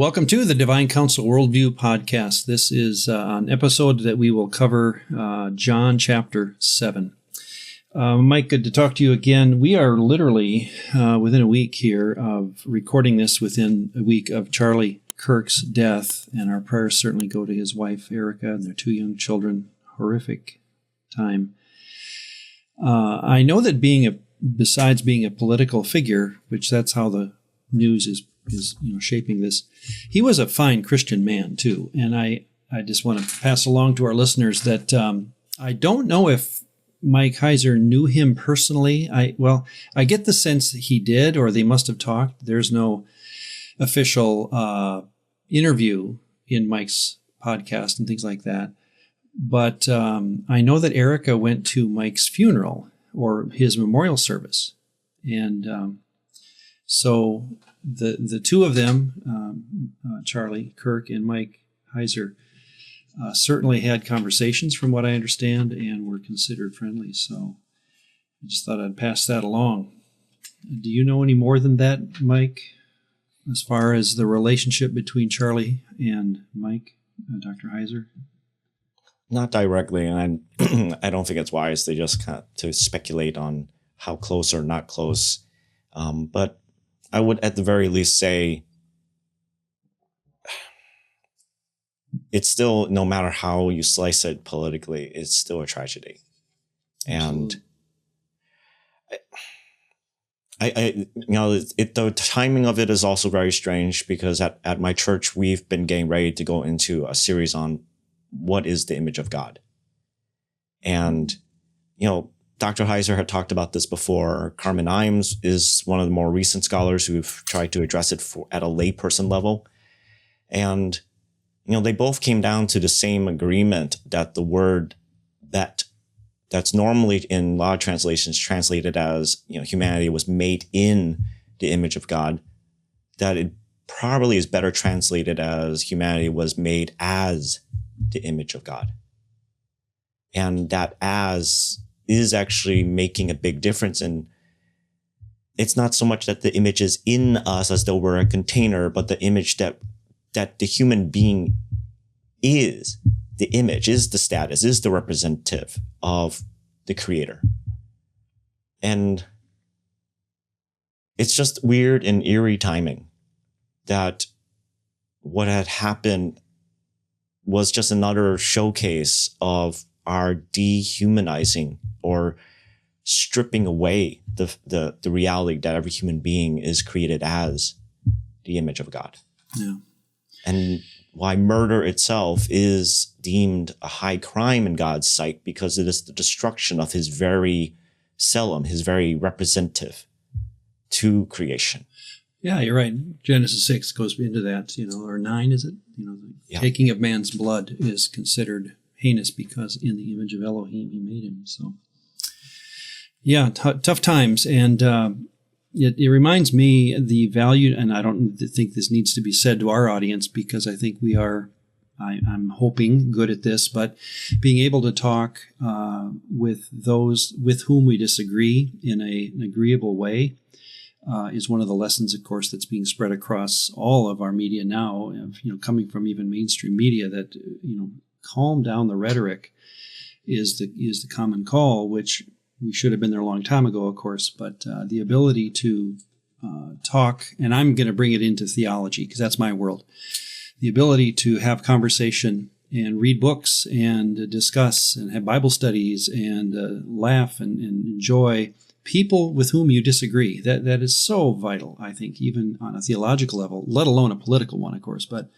welcome to the Divine Counsel Worldview Podcast. This is an episode that we will cover John chapter 7. Mike, good to talk to you again. We are literally within a week here of recording this within a week of Charlie Kirk's death, and our prayers certainly go to his wife, Erica, and their two young children. Horrific time. I know that besides being a political figure, which that's how the news is shaping this, he was a fine Christian man too. And I just want to pass along to our listeners that I don't know if Mike Heiser knew him personally. I get the sense that he did, or they must have talked. There's no official interview in Mike's podcast and things like that. But I know that Erica went to Mike's funeral or his memorial service. And so the two of them, Charlie Kirk and Mike Heiser, certainly had conversations from what I understand and were considered friendly. So I just thought I'd pass that along. Do you know any more than that, Mike, as far as the relationship between Charlie and Mike, Dr. Heiser? Not directly, and I don't think it's wise to just to speculate on how close or not close. But I would at the very least say it's still, no matter how you slice it politically, it's still a tragedy. And the timing of it is also very strange, because at my church, we've been getting ready to go into a series on what is the image of God. And, Dr. Heiser had talked about this before. Carmen Imes is one of the more recent scholars who've tried to address it at a layperson level. And, they both came down to the same agreement that the word that's normally in a lot of translations translated as, humanity was made in the image of God, that it probably is better translated as humanity was made as the image of God. And that as is actually making a big difference. And it's not so much that the image is in us as though we're a container, but the image that the human being is the image, is the status, is the representative of the Creator. And it's just weird and eerie timing that what had happened was just another showcase of our dehumanizing or stripping away the reality that every human being is created as the image of God. Yeah. And why murder itself is deemed a high crime in God's sight, because it is the destruction of his very Selim, his very representative to creation. Yeah, you're right. Genesis 6 goes into that, or 9, is it? The taking of man's blood is considered heinous because in the image of Elohim he made him. So, yeah, tough times. And it reminds me the value, and I don't think this needs to be said to our audience, because I think we are, I'm hoping, good at this, but being able to talk with those with whom we disagree in an agreeable way is one of the lessons, of course, that's being spread across all of our media now, coming from even mainstream media, that, calm down the rhetoric is the common call, which we should have been there a long time ago, of course, but the ability to talk, and I'm going to bring it into theology because that's my world, the ability to have conversation and read books and discuss and have Bible studies and laugh and enjoy people with whom you disagree. That is so vital, I think, even on a theological level, let alone a political one, of course, but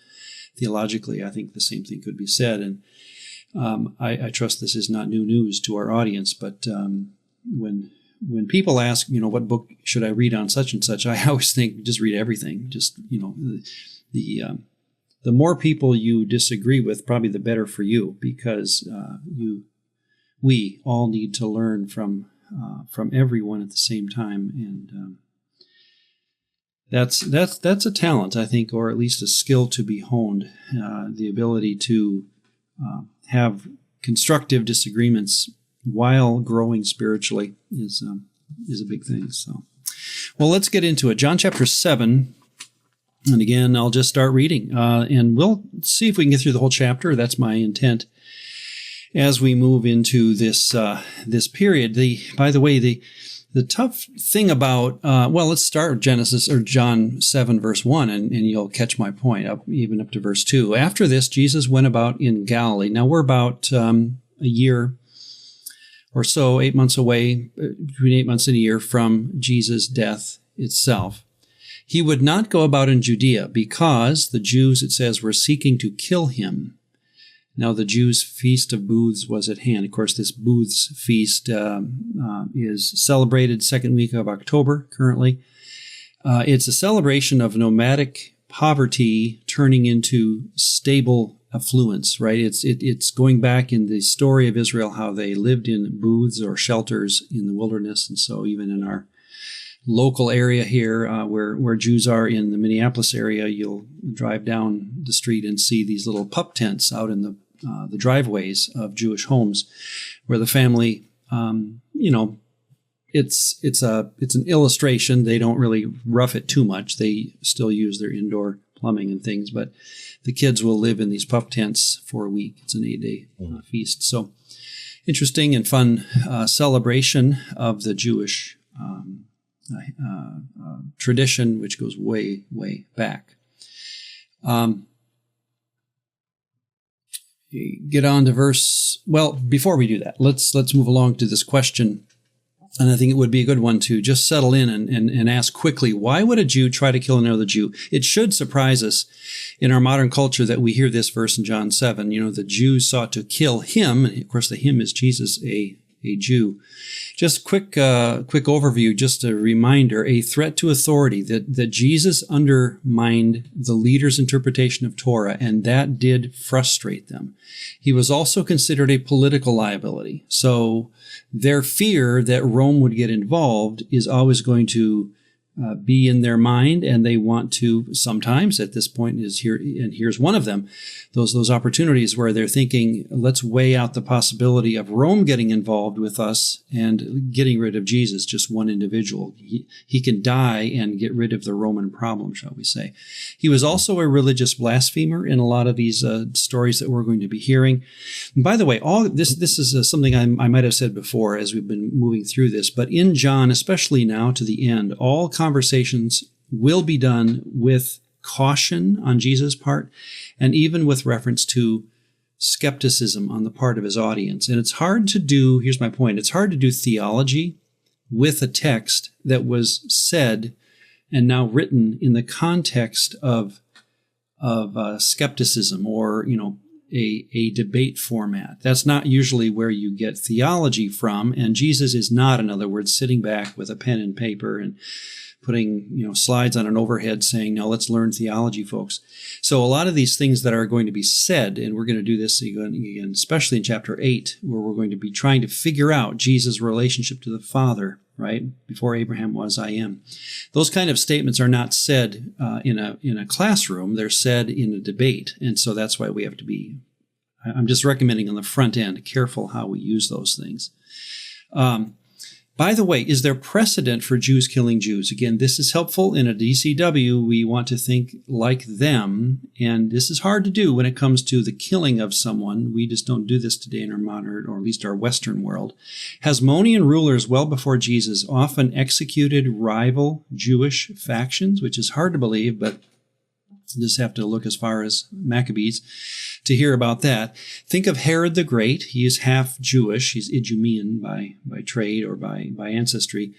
theologically, I think the same thing could be said. And I trust this is not new news to our audience, but when people ask, what book should I read on such and such, I always think just read everything. Just, the more people you disagree with, probably the better for you, because we all need to learn from everyone at the same time, and that's a talent, I think, or at least a skill to be honed. The ability to have constructive disagreements while growing spiritually is a big thing. So, well, let's get into it. John chapter 7. And again, I'll just start reading, and we'll see if we can get through the whole chapter. That's my intent as we move into this this period. By the way, the tough thing about, let's start with Genesis or John 7, verse 1, and you'll catch my point, even up to verse 2. After this, Jesus went about in Galilee. Now, we're about a year or so, 8 months away, between 8 months and a year from Jesus' death itself. He would not go about in Judea because the Jews, it says, were seeking to kill him. Now, the Jews' Feast of Booths was at hand. Of course, this Booths feast is celebrated second week of October currently. It's a celebration of nomadic poverty turning into stable affluence, right? It's going back in the story of Israel, how they lived in booths or shelters in the wilderness. And so even in our local area here, where Jews are in the Minneapolis area, you'll drive down the street and see these little pup tents out in the driveways of Jewish homes, where the family, it's an illustration. They don't really rough it too much. They still use their indoor plumbing and things, but the kids will live in these pup tents for a week. It's an 8-day feast. So interesting and fun celebration of the Jewish tradition, which goes way, way back. Get on to before we do that, let's move along to this question. And I think it would be a good one to just settle in and ask quickly, why would a Jew try to kill another Jew? It should surprise us in our modern culture that we hear this verse in John 7. The Jews sought to kill him. And of course, the him is Jesus, a Jew. Just quick overview, just a reminder, a threat to authority, that Jesus undermined the leaders' interpretation of Torah, and that did frustrate them. He was also considered a political liability. So their fear that Rome would get involved is always going to be in their mind, and they want to sometimes at this point is here, and here's one of them, those opportunities where they're thinking, let's weigh out the possibility of Rome getting involved with us and getting rid of Jesus, just one individual. He can die and get rid of the Roman problem, shall we say. He was also a religious blasphemer in a lot of these stories that we're going to be hearing. And by the way, all this is something I might have said before as we've been moving through this, but in John, especially now to the end, all conversations will be done with caution on Jesus' part, and even with reference to skepticism on the part of his audience. And it's hard to do, here's my point, it's hard to do theology with a text that was said and now written in the context of skepticism or, a debate format. That's not usually where you get theology from, and Jesus is not, in other words, sitting back with a pen and paper and putting slides on an overhead saying, now let's learn theology, folks. So a lot of these things that are going to be said, and we're going to do this again, especially in chapter 8, where we're going to be trying to figure out Jesus' relationship to the Father, right? Before Abraham was, I am. Those kind of statements are not said in a classroom. They're said in a debate. And so that's why we have to be, I'm just recommending on the front end, careful how we use those things. By the way, is there precedent for Jews killing Jews? Again, this is helpful. In a DCW, we want to think like them, and this is hard to do when it comes to the killing of someone. We just don't do this today in our modern, or at least our Western world. Hasmonean rulers well before Jesus often executed rival Jewish factions, which is hard to believe, but you just have to look as far as Maccabees to hear about that. Think of Herod the Great. He is half Jewish. He's Idumean by trade or by ancestry.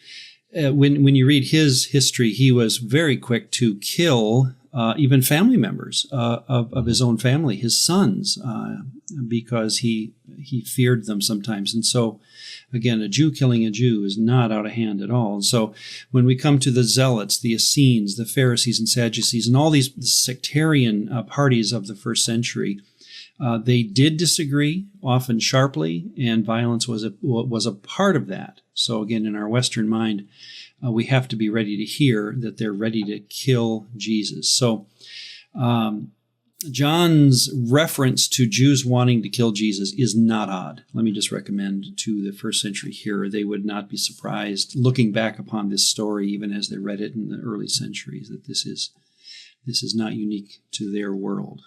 When you read his history, he was very quick to kill even family members of his own family, his sons, because he feared them sometimes. And so, again, a Jew killing a Jew is not out of hand at all. And so when we come to the Zealots, the Essenes, the Pharisees and Sadducees, and all these sectarian parties of the first century, they did disagree, often sharply, and violence was a part of that. So again, in our Western mind, we have to be ready to hear that they're ready to kill Jesus. So John's reference to Jews wanting to kill Jesus is not odd. Let me just recommend to the first century hearer, they would not be surprised looking back upon this story, even as they read it in the early centuries, that this this is not unique to their world.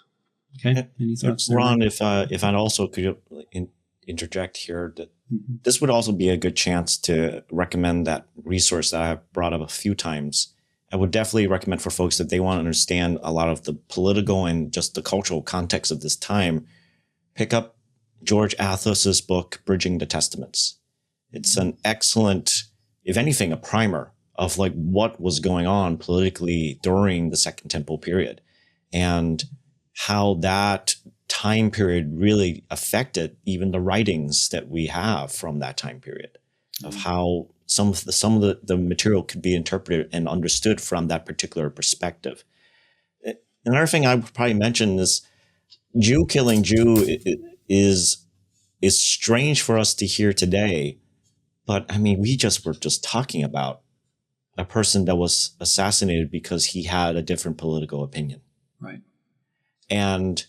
Okay, any thoughts there? Ron, if I also could interject here, that this would also be a good chance to recommend that resource that I've brought up a few times. I would definitely recommend for folks that they want to understand a lot of the political and just the cultural context of this time, pick up George Athos's book, Bridging the Testaments. It's an excellent, if anything, a primer of like what was going on politically during the Second Temple period and how that time period really affected even the writings that we have from that time period, of how some of the material could be interpreted and understood from that particular perspective. Another thing I would probably mention is Jew killing Jew is strange for us to hear today. But I mean, we were just talking about a person that was assassinated because he had a different political opinion. Right. And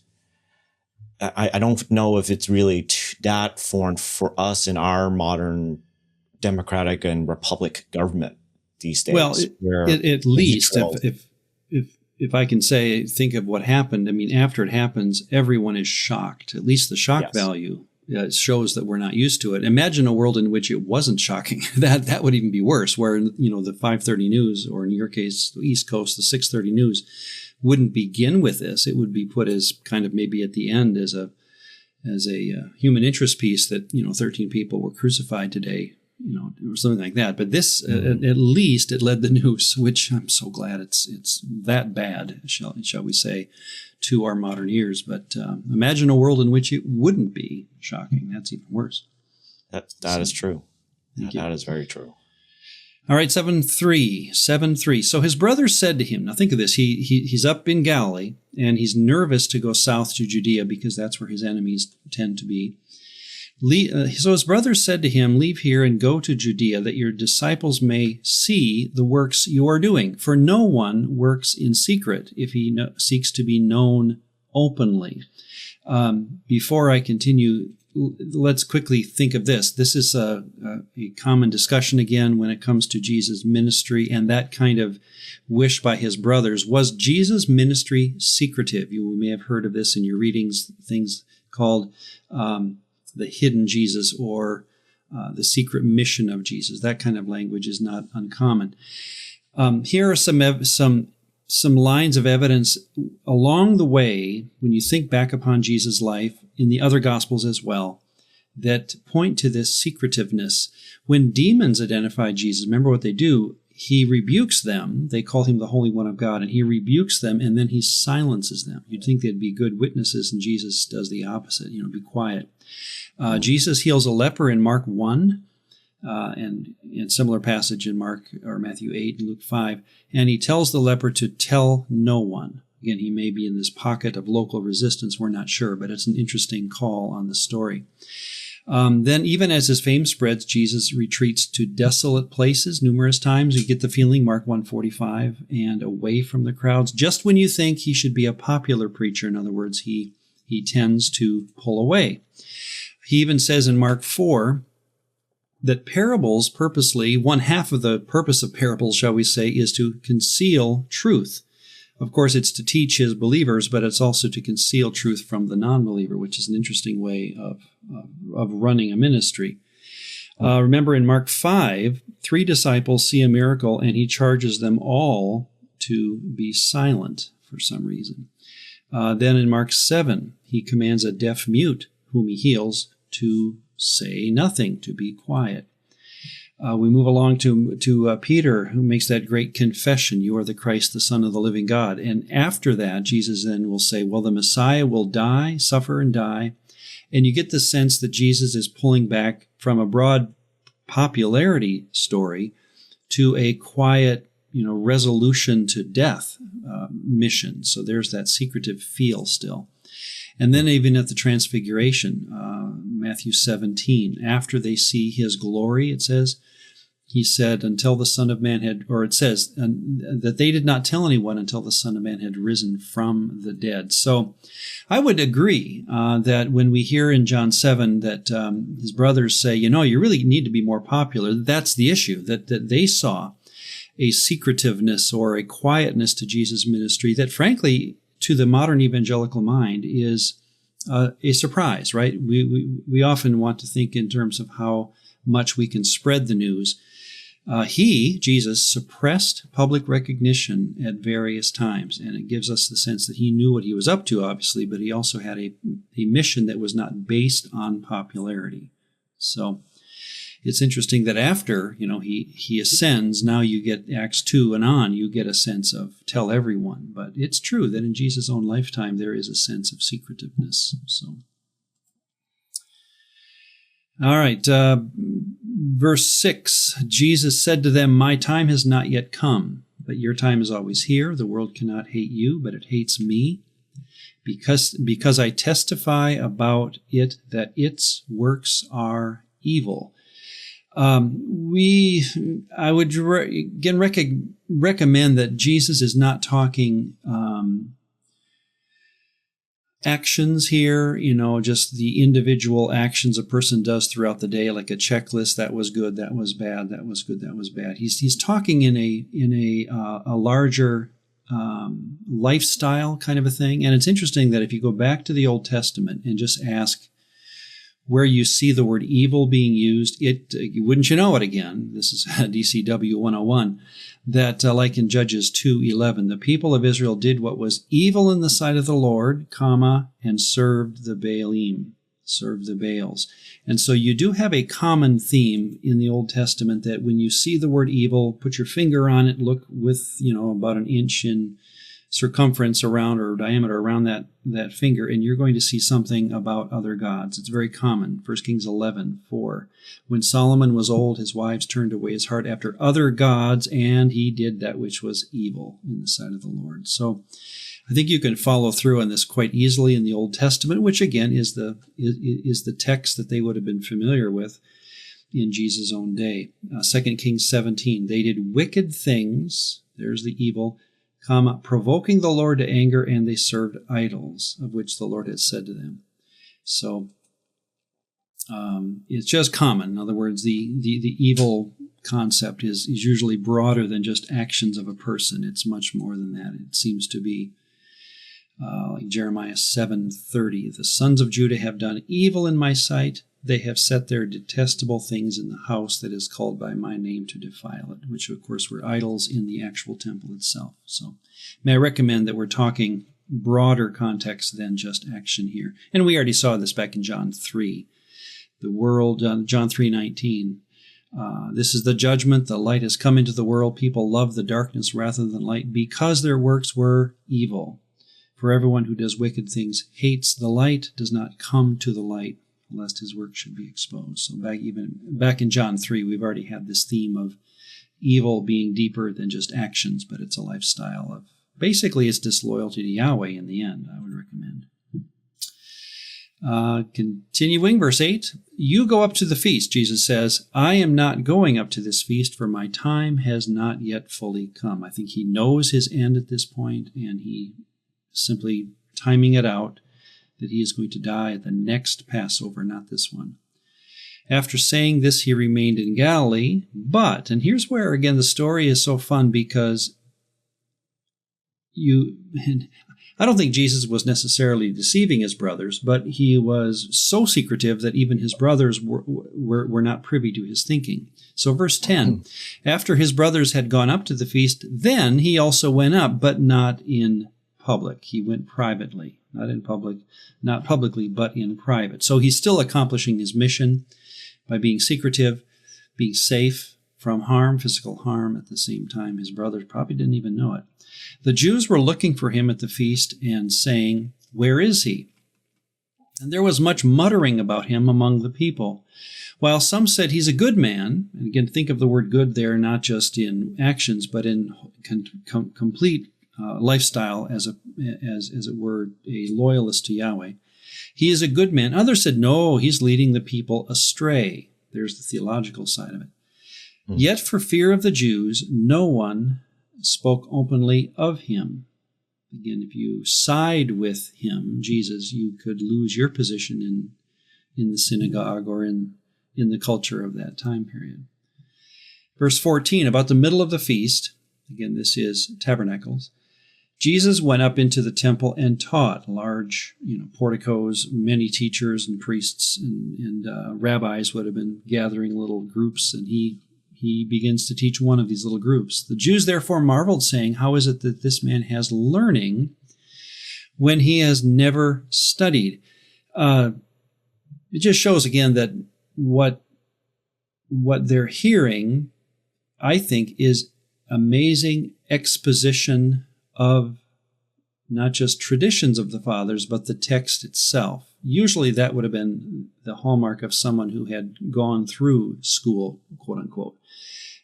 I don't know if it's really that foreign for us in our modern democratic and republic government these days. Well, at least if I can say, think of what happened. I mean, after it happens, everyone is shocked. At least the shock value shows that we're not used to it. Imagine a world in which it wasn't shocking. That would even be worse, where, the 5:30 news, or in your case, the East Coast, the 6:30 news, wouldn't begin with this. It would be put as kind of maybe at the end as a human interest piece that 13 people were crucified today, or something like that. But this, at least, it led the news, which I'm so glad it's that bad, shall we say, to our modern ears. But imagine a world in which it wouldn't be shocking. That's even worse. That is true. That is very true. All right, 7:3. So his brothers said to him, now think of this, he's up in Galilee, and he's nervous to go south to Judea because that's where his enemies tend to be. So his brothers said to him, leave here and go to Judea, that your disciples may see the works you are doing. For no one works in secret if he seeks to be known openly. Before I continue, let's quickly think of this. This is a common discussion again when it comes to Jesus' ministry and that kind of wish by his brothers. Was Jesus' ministry secretive? You may have heard of this in your readings, things called the hidden Jesus or the secret mission of Jesus. That kind of language is not uncommon. Here are some lines of evidence along the way, when you think back upon Jesus' life, in the other Gospels as well, that point to this secretiveness. When demons identify Jesus, remember what they do? He rebukes them. They call him the Holy One of God, and he rebukes them, and then he silences them. You'd think they'd be good witnesses, and Jesus does the opposite, be quiet. Jesus heals a leper in Mark 1, and in similar passage in Mark or Matthew 8 and Luke 5, and he tells the leper to tell no one. Again, he may be in this pocket of local resistance, we're not sure, but it's an interesting call on the story. Then even as his fame spreads, Jesus retreats to desolate places numerous times. You get the feeling, Mark 1:45, and away from the crowds. Just when you think he should be a popular preacher, in other words, he tends to pull away. He even says in Mark 4 that parables purposely, one half of the purpose of parables, shall we say, is to conceal truth. Of course, it's to teach his believers, but it's also to conceal truth from the non-believer, which is an interesting way of running a ministry. Remember in Mark 5, 3 disciples see a miracle, and he charges them all to be silent for some reason. Then in Mark 7, he commands a deaf mute, whom he heals, to say nothing, to be quiet. We move along to Peter, who makes that great confession, you are the Christ, the Son of the living God. And after that, Jesus then will say, well, the Messiah will die, suffer and die. And you get the sense that Jesus is pulling back from a broad popularity story to a quiet, resolution to death mission. So there's that secretive feel still. And then even at the Transfiguration, Matthew 17, after they see his glory, it says, he said, until the Son of Man had, or it says, that they did not tell anyone until the Son of Man had risen from the dead. So I would agree that when we hear in John 7 that his brothers say, you really need to be more popular, that's the issue that they saw. a secretiveness or a quietness to Jesus' ministry that, frankly, to the modern evangelical mind is a surprise, right? We often want to think in terms of how much we can spread the news. Jesus, suppressed public recognition at various times, and it gives us the sense that he knew what he was up to, obviously, but he also had a mission that was not based on popularity. So it's interesting that after, he ascends, now you get Acts 2 and on, you get a sense of tell everyone. But it's true that in Jesus' own lifetime, there is a sense of secretiveness. So, all right, verse 6, Jesus said to them, "My time has not yet come, but your time is always here. The world cannot hate you, but it hates me, because I testify about it that its works are evil." I would recommend that Jesus is not talking actions here, just the individual actions a person does throughout the day, like a checklist. That was good, that was bad, that was good, that was bad. He's talking in a larger lifestyle kind of a thing. And it's interesting that if you go back to the Old Testament and just ask where you see the word evil being used, wouldn't you know it again? This is DCW 101, that like in Judges 2:11, the people of Israel did what was evil in the sight of the Lord, and served the Baalim, served the Baals. And so you do have a common theme in the Old Testament that when you see the word evil, put your finger on it, look with, about an inch in circumference around or diameter around that finger, and you're going to see something about other gods. It's very common. 1 Kings 11:4. When Solomon was old, his wives turned away his heart after other gods, and he did that which was evil in the sight of the Lord. So I think you can follow through on this quite easily in the Old Testament, which again is the text that they would have been familiar with in Jesus' own day. 2 Kings 17. They did wicked things. There's the evil, provoking the Lord to anger, and they served idols, of which the Lord had said to them. So it's just common. In other words, the evil concept is usually broader than just actions of a person. It's much more than that. It seems to be like Jeremiah 7:30. The sons of Judah have done evil in my sight. They have set their detestable things in the house that is called by my name to defile it, which of course were idols in the actual temple itself. So may I recommend that we're talking broader context than just action here. And we already saw this back in John 3. The world, John 3:19. This is the judgment. The light has come into the world. People love the darkness rather than light because their works were evil. For everyone who does wicked things hates the light, does not come to the light, lest his work should be exposed. So back in John 3, we've already had this theme of evil being deeper than just actions, but it's a lifestyle of, basically it's disloyalty to Yahweh in the end, I would recommend. Continuing, verse 8, you go up to the feast, Jesus says, I am not going up to this feast, for my time has not yet fully come. I think he knows his end at this point, and he simply timing it out, that he is going to die at the next Passover, not this one. After saying this, he remained in Galilee, and here's where, again, the story is so fun, because I don't think Jesus was necessarily deceiving his brothers, but he was so secretive that even his brothers were not privy to his thinking. So verse 10, after his brothers had gone up to the feast, then he also went up, but not in public. He went privately. Not publicly, but in private. So he's still accomplishing his mission by being secretive, being safe from harm, physical harm. At the same time, his brothers probably didn't even know it. The Jews were looking for him at the feast and saying, where is he? And there was much muttering about him among the people. While some said he's a good man, and again, think of the word good there, not just in actions, but in complete lifestyle, as it were, a loyalist to Yahweh. He is a good man. Others said, no, he's leading the people astray. There's the theological side of it. Yet for fear of the Jews, no one spoke openly of him. Again, if you side with him, Jesus, you could lose your position in the synagogue or in the culture of that time period. Verse 14, about the middle of the feast, again, this is Tabernacles, Jesus went up into the temple and taught. Large, porticos, many teachers and priests and rabbis would have been gathering little groups, and he begins to teach one of these little groups. The Jews therefore marveled, saying, how is it that this man has learning when he has never studied? It just shows again that what they're hearing, I think, is amazing exposition of not just traditions of the fathers, but the text itself. Usually that would have been the hallmark of someone who had gone through school, quote unquote,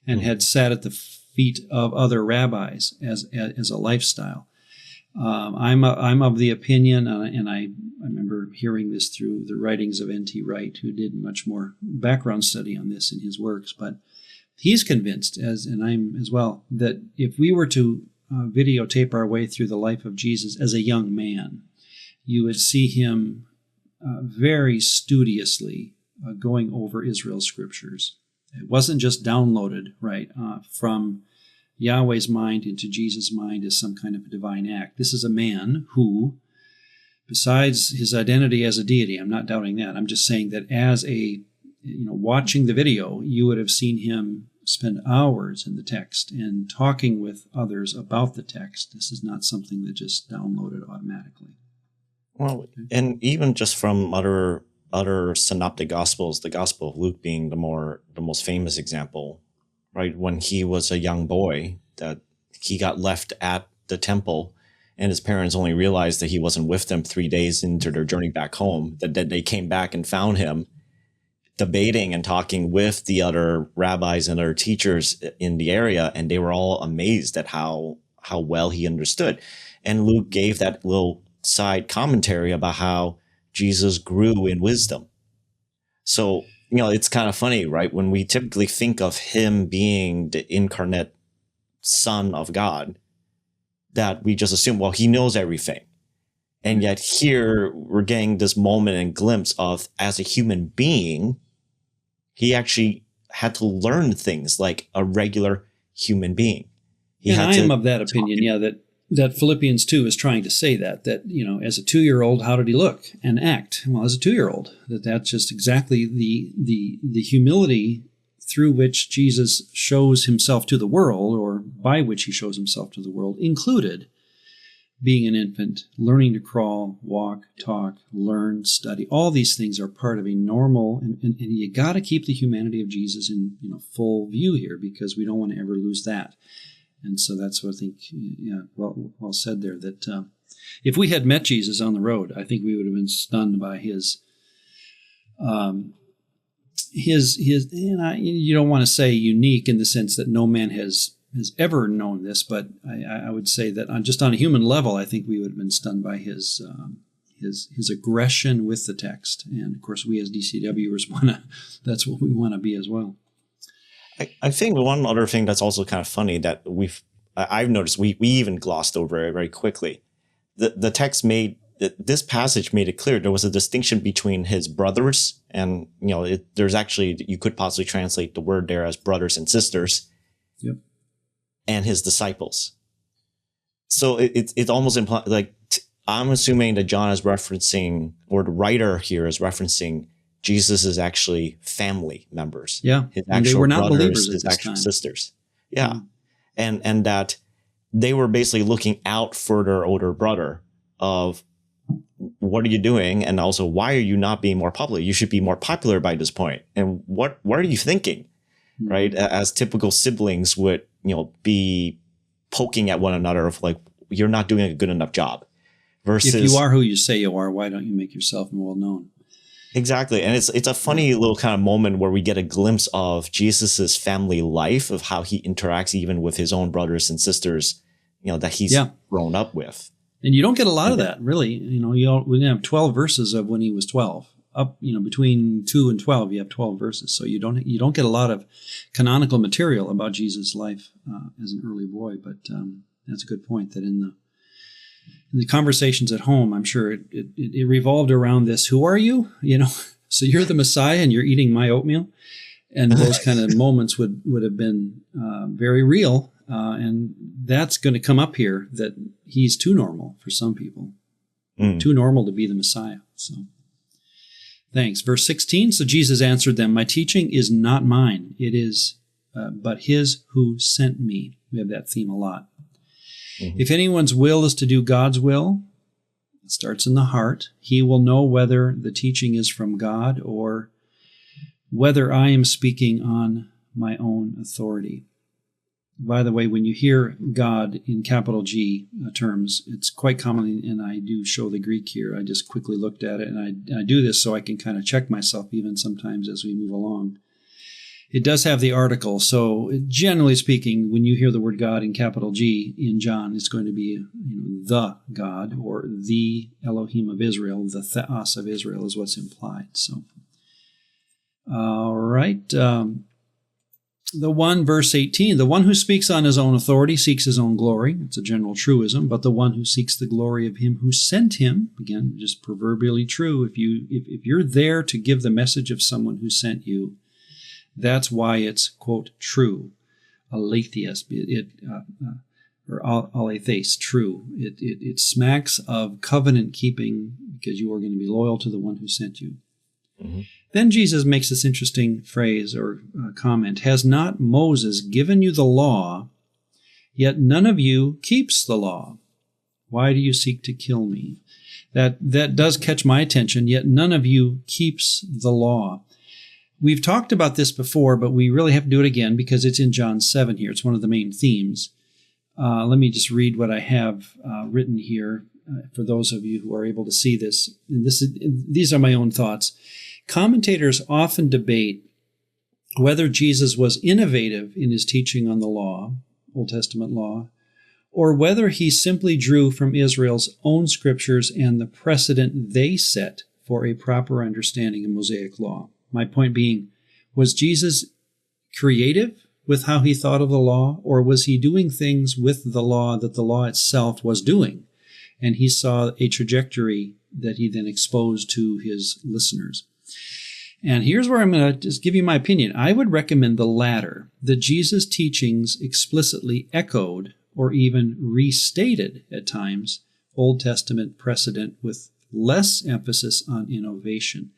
and had sat at the feet of other rabbis as a lifestyle. I'm of the opinion, and I remember hearing this through the writings of N.T. Wright, who did much more background study on this in his works, but he's convinced, and I'm as well, that if we were to videotape our way through the life of Jesus as a young man, you would see him very studiously going over Israel's scriptures. It wasn't just downloaded, right, from Yahweh's mind into Jesus' mind as some kind of a divine act. This is a man who, besides his identity as a deity, I'm not doubting that, I'm just saying that as watching the video, you would have seen him spend hours in the text and talking with others about the text. This is not something that just downloaded automatically. Well, and even just from other synoptic gospels, the Gospel of Luke being the most famous example, right? When he was a young boy, that he got left at the temple, and his parents only realized that he wasn't with them 3 days into their journey back home, that they came back and found him debating and talking with the other rabbis and other teachers in the area, and they were all amazed at how well he understood. And Luke gave that little side commentary about how Jesus grew in wisdom. So, it's kind of funny, right? When we typically think of him being the incarnate Son of God, that we just assume, well, he knows everything. And yet here we're getting this moment and glimpse of, as a human being, he actually had to learn things like a regular human being. I am of that opinion, that Philippians 2 is trying to say that as a 2-year-old, how did he look and act? Well, as a 2-year-old, that's just exactly the humility through which Jesus shows himself to the world, or by which he shows himself to the world, included being an infant, learning to crawl, walk, talk, learn, study. All these things are part of a normal, and you got to keep the humanity of Jesus in full view here, because we don't want to ever lose that. And so that's what I think, well said there, that if we had met Jesus on the road, I think we would have been stunned by his you don't want to say unique in the sense that no man has ever known this, but I would say that just on a human level, I think we would have been stunned by his aggression with the text. And of course, we as DCWers that's what we want to be as well. I think one other thing that's also kind of funny that I've noticed, we even glossed over it very quickly. The text this passage made it clear there was a distinction between his brothers, and there's actually, you could possibly translate the word there as brothers and sisters. Yep. And his disciples. So it almost implies, like, I'm assuming that John is referencing, or the writer here is referencing, Jesus is actually family members. Yeah. His actual they were not brothers, believers at his this actual time. sisters. Yeah. Mm-hmm. And that they were basically looking out for their older brother of, what are you doing? And also, why are you not being more popular? You should be more popular by this point. And what are you thinking? Mm-hmm. Right? As typical siblings would, be poking at one another of like, you're not doing a good enough job. Versus, if you are who you say you are, why don't you make yourself well known? Exactly. And it's a funny little kind of moment where we get a glimpse of Jesus's family life, of how he interacts even with his own brothers and sisters, that he's grown up with. And you don't get a lot of that, really. We have 12 verses of when he was 12. Up, between 2 and 12, you have 12 verses. So you don't get a lot of canonical material about Jesus' life as an early boy. But that's a good point, that in the conversations at home, I'm sure it revolved around this. Who are you? So you're the Messiah and you're eating my oatmeal. And those kind of moments would have been very real. And that's going to come up here, that he's too normal for some people. Too normal to be the Messiah. So, thanks. Verse 16, so Jesus answered them, my teaching is not mine. It is but his who sent me. We have that theme a lot. If anyone's will is to do God's will, it starts in the heart. He will know whether the teaching is from God or whether I am speaking on my own authority. By the way, when you hear God in capital G terms, it's quite common, and I do show the Greek here. I just quickly looked at it, and I do this so I can kind of check myself even sometimes as we move along. It does have the article, so generally speaking, when you hear the word God in capital G in John, it's going to be the God, or the Elohim of Israel, the Theos of Israel is what's implied. So, all right. The one, verse 18, the one who speaks on his own authority seeks his own glory. It's a general truism, but the one who seeks the glory of him who sent him, again, just proverbially true, if you're there to give the message of someone who sent you, that's why it's, quote, true. Aletheus, or aletheis, true. It smacks of covenant keeping because you are going to be loyal to the one who sent you. Then Jesus makes this interesting phrase or comment. Has not Moses given you the law, yet none of you keeps the law? Why do you seek to kill me? That does catch my attention, yet none of you keeps the law. We've talked about this before, but we really have to do it again because it's in John 7 here. It's one of the main themes. Let me just read what I have written here for those of you who are able to see this. And these are my own thoughts. Commentators often debate whether Jesus was innovative in his teaching on the law, Old Testament law, or whether he simply drew from Israel's own scriptures and the precedent they set for a proper understanding of Mosaic law. My point being, was Jesus creative with how he thought of the law, or was he doing things with the law that the law itself was doing? And he saw a trajectory that he then exposed to his listeners. And here's where I'm going to just give you my opinion. I would recommend the latter, that Jesus' teachings explicitly echoed or even restated at times Old Testament precedent with less emphasis on innovation.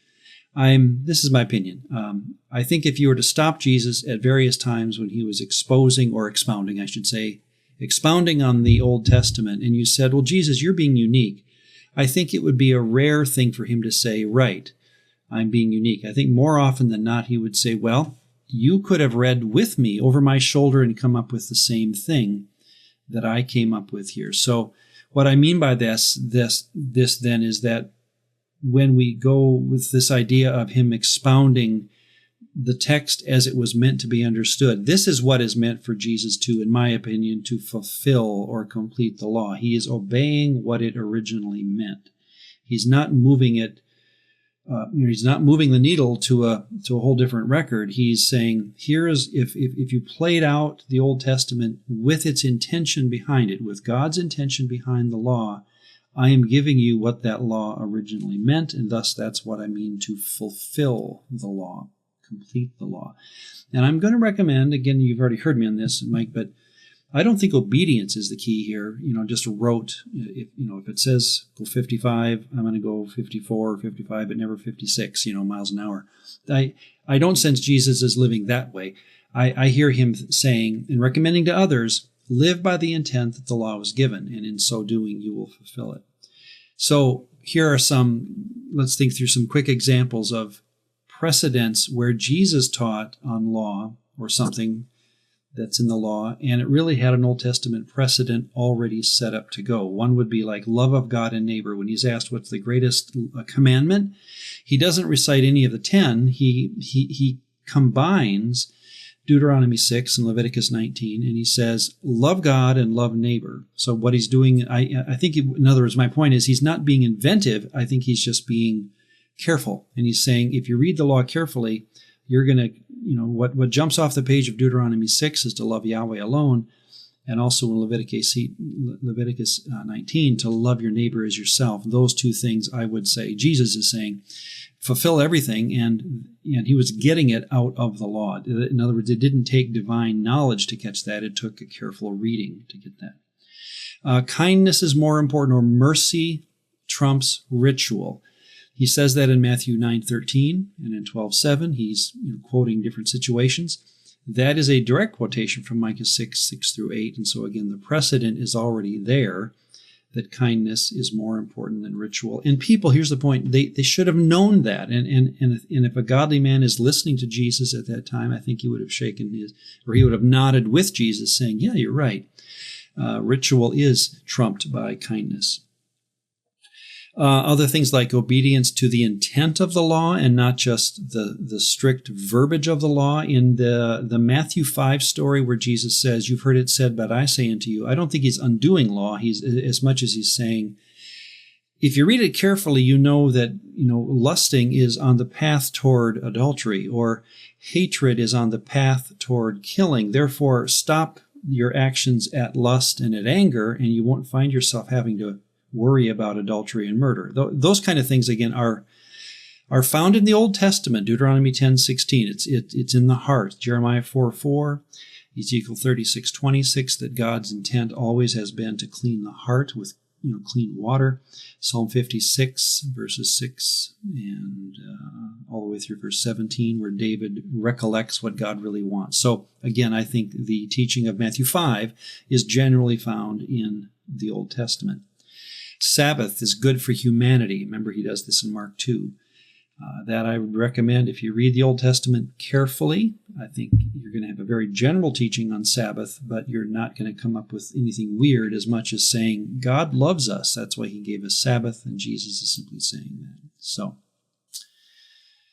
This is my opinion. I think if you were to stop Jesus at various times when he was expounding on the Old Testament, and you said, well, Jesus, you're being unique, I think it would be a rare thing for him to say, right, I'm being unique. I think more often than not, he would say, well, you could have read with me over my shoulder and come up with the same thing that I came up with here. So what I mean by this then is that when we go with this idea of him expounding the text as it was meant to be understood, this is what is meant for Jesus to, in my opinion, to fulfill or complete the law. He is obeying what it originally meant. He's not moving it. He's not moving the needle to a whole different record. He's saying, if you played out the Old Testament with its intention behind it, with God's intention behind the law, I am giving you what that law originally meant, and thus that's what I mean to fulfill the law, complete the law. And I'm going to recommend, again, you've already heard me on this, Mike, but I don't think obedience is the key here. Just rote. If it says go 55, I'm going to go 54 or 55, but never 56, miles an hour. I don't sense Jesus is living that way. I hear him saying and recommending to others, live by the intent that the law was given, and in so doing, you will fulfill it. So here are let's think through some quick examples of precedents where Jesus taught on law or something that's in the law, and it really had an Old Testament precedent already set up to go. One would be like love of God and neighbor. When he's asked what's the greatest commandment, he doesn't recite any of the 10. He combines Deuteronomy 6 and Leviticus 19, and he says, love God and love neighbor. So what he's doing, I think, in other words, my point is he's not being inventive. I think he's just being careful. And he's saying, if you read the law carefully, you're going to, what jumps off the page of Deuteronomy 6 is to love Yahweh alone, and also in Leviticus 19, to love your neighbor as yourself. Those two things, I would say, Jesus is saying, fulfill everything, and he was getting it out of the law. In other words, it didn't take divine knowledge to catch that. It took a careful reading to get that. Kindness is more important, or mercy trumps ritual. He says that in Matthew 9:13 and in 12:7. He's quoting different situations. That is a direct quotation from Micah 6:6-8. And so again, the precedent is already there that kindness is more important than ritual. And people, here's the point, they should have known that. And if a godly man is listening to Jesus at that time, I think he would have he would have nodded with Jesus saying, yeah, you're right. Ritual is trumped by kindness. Other things like obedience to the intent of the law and not just the strict verbiage of the law. In the Matthew 5 story where Jesus says, you've heard it said, but I say unto you, I don't think he's undoing law. He's as much as he's saying, if you read it carefully, you know that lusting is on the path toward adultery, or hatred is on the path toward killing. Therefore, stop your actions at lust and at anger, and you won't find yourself having to worry about adultery and murder. Those kind of things, again, are found in the Old Testament. Deuteronomy 10:16. It's in the heart. Jeremiah 4:4, Ezekiel 36:26, that God's intent always has been to clean the heart with clean water. Psalm 56, verses 6 and all the way through verse 17, where David recollects what God really wants. So again, I think the teaching of Matthew 5 is generally found in the Old Testament. Sabbath is good for humanity. Remember, he does this in Mark 2. That I would recommend if you read the Old Testament carefully. I think you're going to have a very general teaching on Sabbath, but you're not going to come up with anything weird as much as saying God loves us. That's why he gave us Sabbath, and Jesus is simply saying that. So,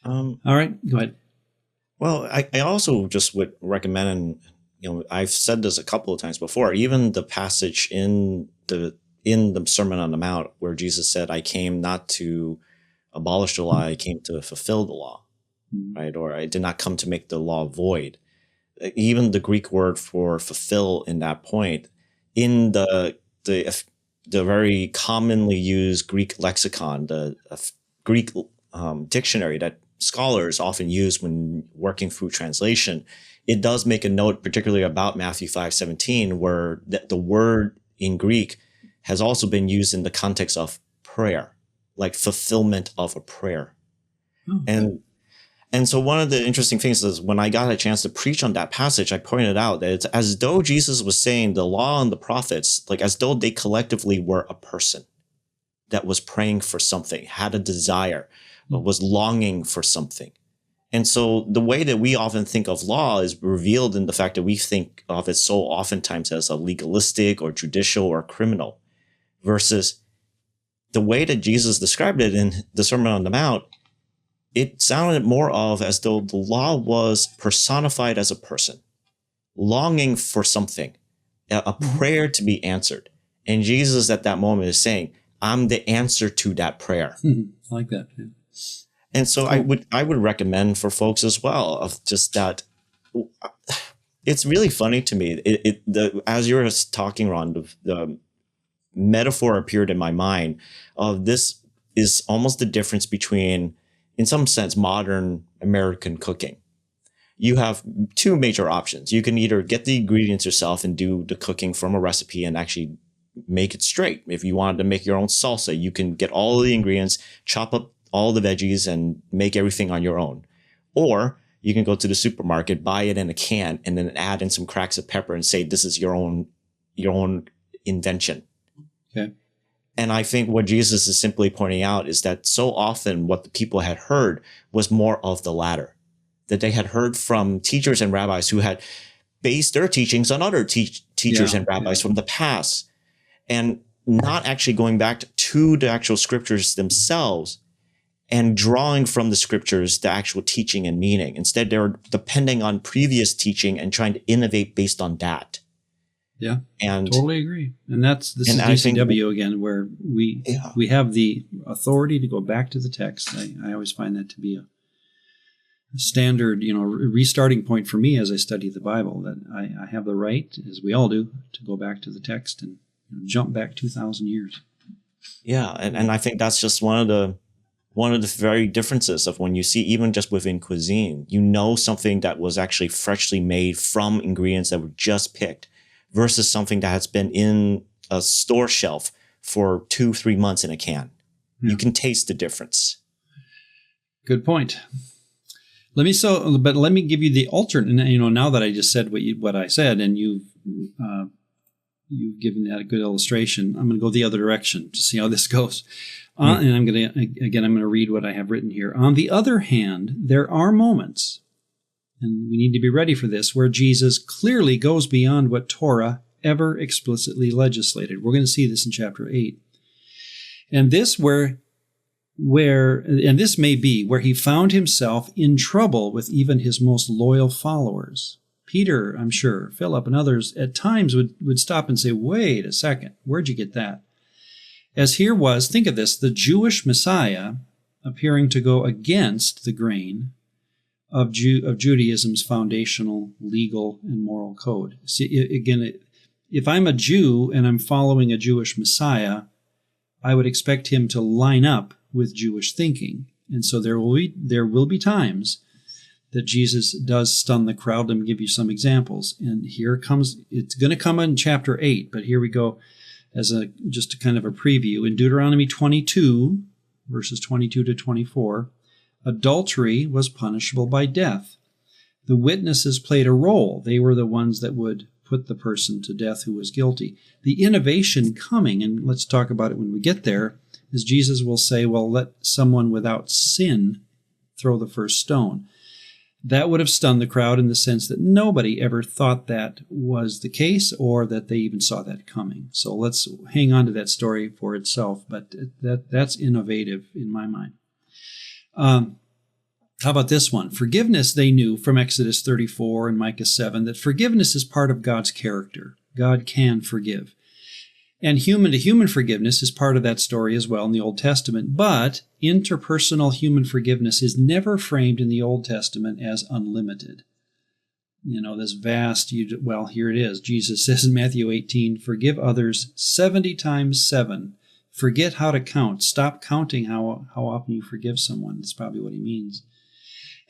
all right, go ahead. Well, I also just would recommend, I've said this a couple of times before, even the passage in the Sermon on the Mount where Jesus said, I came not to abolish the law, I came to fulfill the law, right? Or I did not come to make the law void. Even the Greek word for fulfill in that point, in the very commonly used Greek lexicon, the Greek dictionary that scholars often use when working through translation, it does make a note, particularly about Matthew 5:17, where the word in Greek has also been used in the context of prayer, like fulfillment of a prayer. Oh. And so one of the interesting things is when I got a chance to preach on that passage, I pointed out that it's as though Jesus was saying the law and the prophets, like as though they collectively were a person that was praying for something, had a desire, was longing for something. And so the way that we often think of law is revealed in the fact that we think of it so oftentimes as a legalistic or judicial or criminal, versus the way that Jesus described it in the Sermon on the Mount. It sounded more of as though the law was personified as a person, longing for something, a prayer to be answered. And Jesus at that moment is saying, I'm the answer to that prayer. I like that. Yeah. And so cool. I would recommend for folks as well of just that. It's really funny to me. As you were talking, Ron, the metaphor appeared in my mind of this is almost the difference between, in some sense, modern American cooking. You have two major options. You can either get the ingredients yourself and do the cooking from a recipe and actually make it straight. If you wanted to make your own salsa, you can get all the ingredients, chop up all the veggies and make everything on your own. Or you can go to the supermarket, buy it in a can, and then add in some cracks of pepper and say, this is your own invention. Okay. And I think what Jesus is simply pointing out is that so often what the people had heard was more of the latter, that they had heard from teachers and rabbis who had based their teachings on other teachers and rabbis from the past, and not actually going back to the actual scriptures themselves and drawing from the scriptures the actual teaching and meaning. Instead, they're depending on previous teaching and trying to innovate based on that. Yeah, and totally agree. And this is DCW again, where we have the authority to go back to the text. I always find that to be a standard, restarting point for me as I study the Bible, that I have the right, as we all do, to go back to the text and jump back 2,000 years. Yeah, and I think that's just one of one of the very differences of when you see, even just within cuisine, you know something that was actually freshly made from ingredients that were just picked versus something that has been in a store shelf for 2-3 months in a can. Yeah. You can taste the difference. Good point. Let me give you the alternate. Now that I just said what I said, and you've given that a good illustration, I'm going to go the other direction to see how this goes. And I'm going to read what I have written here. On the other hand, there are moments, and we need to be ready for this, where Jesus clearly goes beyond what Torah ever explicitly legislated. We're going to see this in chapter 8. And this this may be where he found himself in trouble with even his most loyal followers. Peter, I'm sure, Philip, and others at times would stop and say, wait a second, where'd you get that? As here was, think of this, the Jewish Messiah appearing to go against the grain of Judaism's foundational legal and moral code. See, again, if I'm a Jew and I'm following a Jewish Messiah, I would expect him to line up with Jewish thinking. And so there will be times that Jesus does stun the crowd. Let me give you some examples. And it's going to come in chapter 8, but here we go as just a kind of a preview. In Deuteronomy 22, verses 22 to 24, adultery was punishable by death. The witnesses played a role. They were the ones that would put the person to death who was guilty. The innovation coming, and let's talk about it when we get there, is Jesus will say, well, let someone without sin throw the first stone. That would have stunned the crowd in the sense that nobody ever thought that was the case or that they even saw that coming. So let's hang on to that story for itself, but that's innovative in my mind. How about this one? Forgiveness, they knew from Exodus 34 and Micah 7 that forgiveness is part of God's character. God can forgive. And human-to-human forgiveness is part of that story as well in the Old Testament, but interpersonal human forgiveness is never framed in the Old Testament as unlimited. This vast, here it is. Jesus says in Matthew 18, forgive others 70 times 7. Forget how to count. Stop counting how often you forgive someone. That's probably what he means.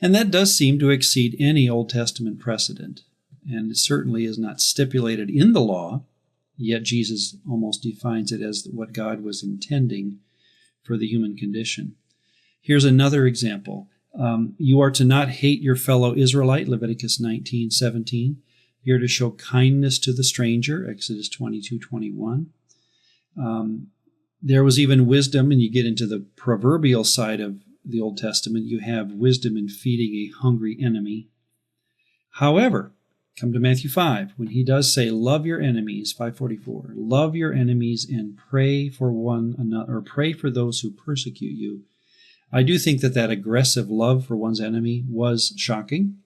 And that does seem to exceed any Old Testament precedent. And it certainly is not stipulated in the law, yet Jesus almost defines it as what God was intending for the human condition. Here's another example. You are to not hate your fellow Israelite, Leviticus 19:17. You're to show kindness to the stranger, Exodus 22:21. There was even wisdom, and you get into the proverbial side of the Old Testament, you have wisdom in feeding a hungry enemy. However, come to Matthew 5, when he does say, love your enemies, 5:44, love your enemies and pray for one another, or pray for those who persecute you. I do think that aggressive love for one's enemy was shocking.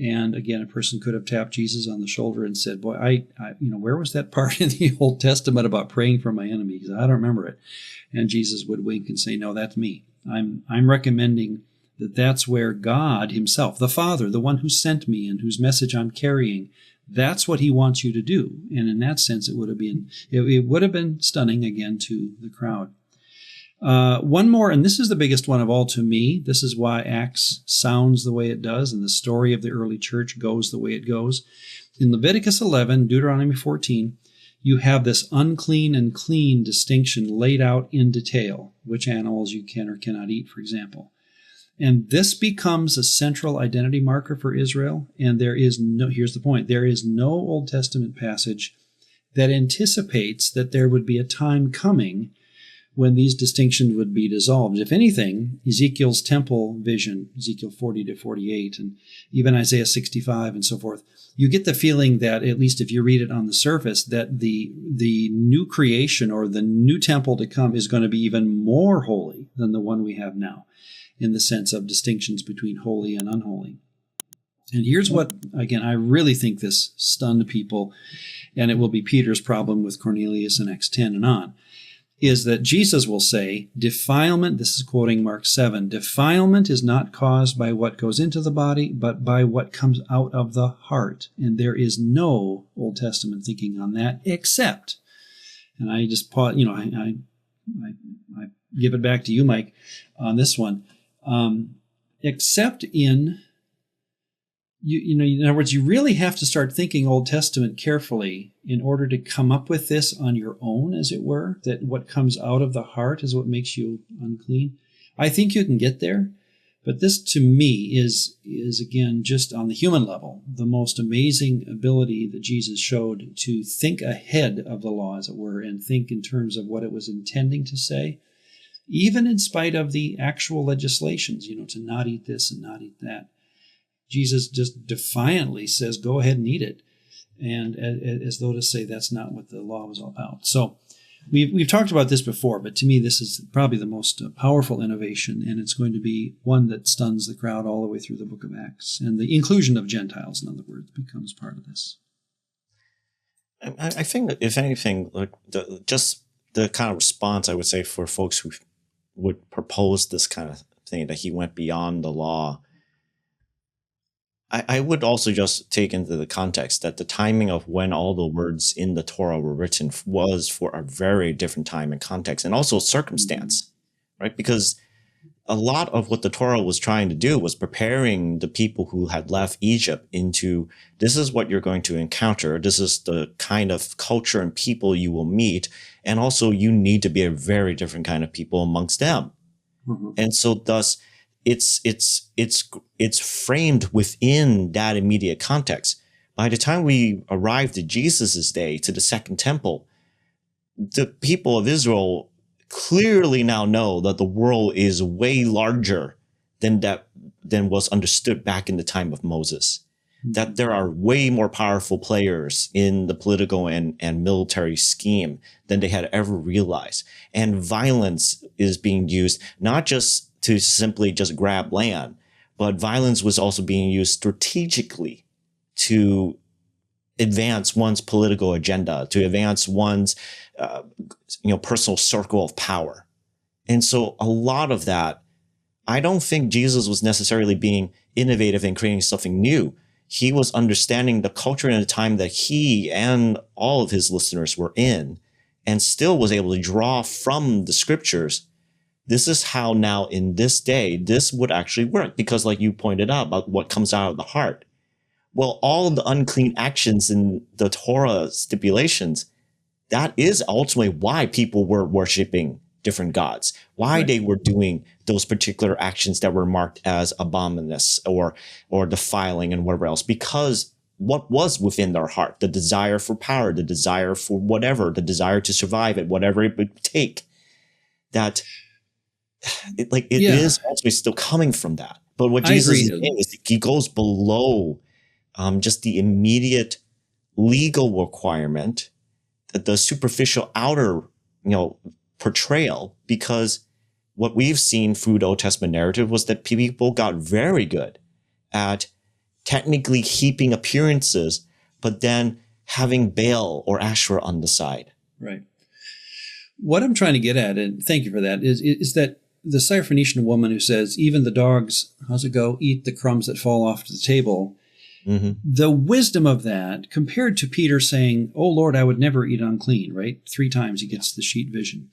And again, a person could have tapped Jesus on the shoulder and said, boy, I where was that part in the Old Testament about praying for my enemy? Because I don't remember it. And Jesus would wink and say, no, that's me. I'm recommending that's where God himself, the Father, the one who sent me and whose message I'm carrying, that's what he wants you to do. And in that sense, it would have been stunning again to the crowd. One more, and this is the biggest one of all to me. This is why Acts sounds the way it does, and the story of the early church goes the way it goes. In Leviticus 11, Deuteronomy 14, you have this unclean and clean distinction laid out in detail, which animals you can or cannot eat, for example. And this becomes a central identity marker for Israel, and here's the point, there is no Old Testament passage that anticipates that there would be a time coming when these distinctions would be dissolved. If anything, Ezekiel's temple vision, Ezekiel 40 to 48, and even Isaiah 65 and so forth, you get the feeling that, at least if you read it on the surface, that the new creation or the new temple to come is going to be even more holy than the one we have now, in the sense of distinctions between holy and unholy. And here's what, again, I really think this stunned people, and it will be Peter's problem with Cornelius in Acts 10 and on, is that Jesus will say, defilement, this is quoting Mark 7, defilement is not caused by what goes into the body, but by what comes out of the heart. And there is no Old Testament thinking on that, except, and I just pause, I give it back to you, Mike, on this one. Except in, in other words, you really have to start thinking Old Testament carefully in order to come up with this on your own, as it were, that what comes out of the heart is what makes you unclean. I think you can get there, but this to me is again, just on the human level, the most amazing ability that Jesus showed to think ahead of the law, as it were, and think in terms of what it was intending to say, even in spite of the actual legislations, to not eat this and not eat that. Jesus just defiantly says, go ahead and eat it. And as though to say that's not what the law was all about. So we've talked about this before, but to me, this is probably the most powerful innovation, and it's going to be one that stuns the crowd all the way through the book of Acts. And the inclusion of Gentiles, in other words, becomes part of this. I think that if anything, like the kind of response I would say for folks who would propose this kind of thing, that he went beyond the law, I would also just take into the context that the timing of when all the words in the Torah were written was for a very different time and context, and also circumstance, right? Because a lot of what the Torah was trying to do was preparing the people who had left Egypt into, this is what you're going to encounter. This is the kind of culture and people you will meet. And also you need to be a very different kind of people amongst them. Mm-hmm. And so thus it's framed within that immediate context. By the time we arrived at Jesus's day, to the Second Temple, the people of Israel clearly now know that the world is way larger than was understood back in the time of Moses. That there are way more powerful players in the political and military scheme than they had ever realized. And violence is being used not just to simply just grab land, but violence was also being used strategically to advance one's political agenda, to advance one's personal circle of power. And so a lot of that, I don't think Jesus was necessarily being innovative and creating something new. He was understanding the culture and the time that he and all of his listeners were in, and still was able to draw from the scriptures. This is how now in this day, this would actually work, because like you pointed out about what comes out of the heart. Well, all of the unclean actions in the Torah stipulations, that is ultimately why people were worshiping different gods, why they were doing those particular actions that were marked as abominous or defiling and whatever else, because what was within their heart, the desire for power, the desire for whatever, the desire to survive at whatever it would take, that it is ultimately still coming from that. But what Jesus is saying is he goes below just the immediate legal requirement, the superficial outer, portrayal, because what we've seen through the Old Testament narrative was that people got very good at technically keeping appearances, but then having Baal or Asherah on the side. Right. What I'm trying to get at, and thank you for that, is that the Syrophoenician woman who says, even the dogs, how's it go, eat the crumbs that fall off the table. Mm-hmm. The wisdom of that compared to Peter saying, oh, Lord, I would never eat unclean, right? 3 times he gets the sheet vision.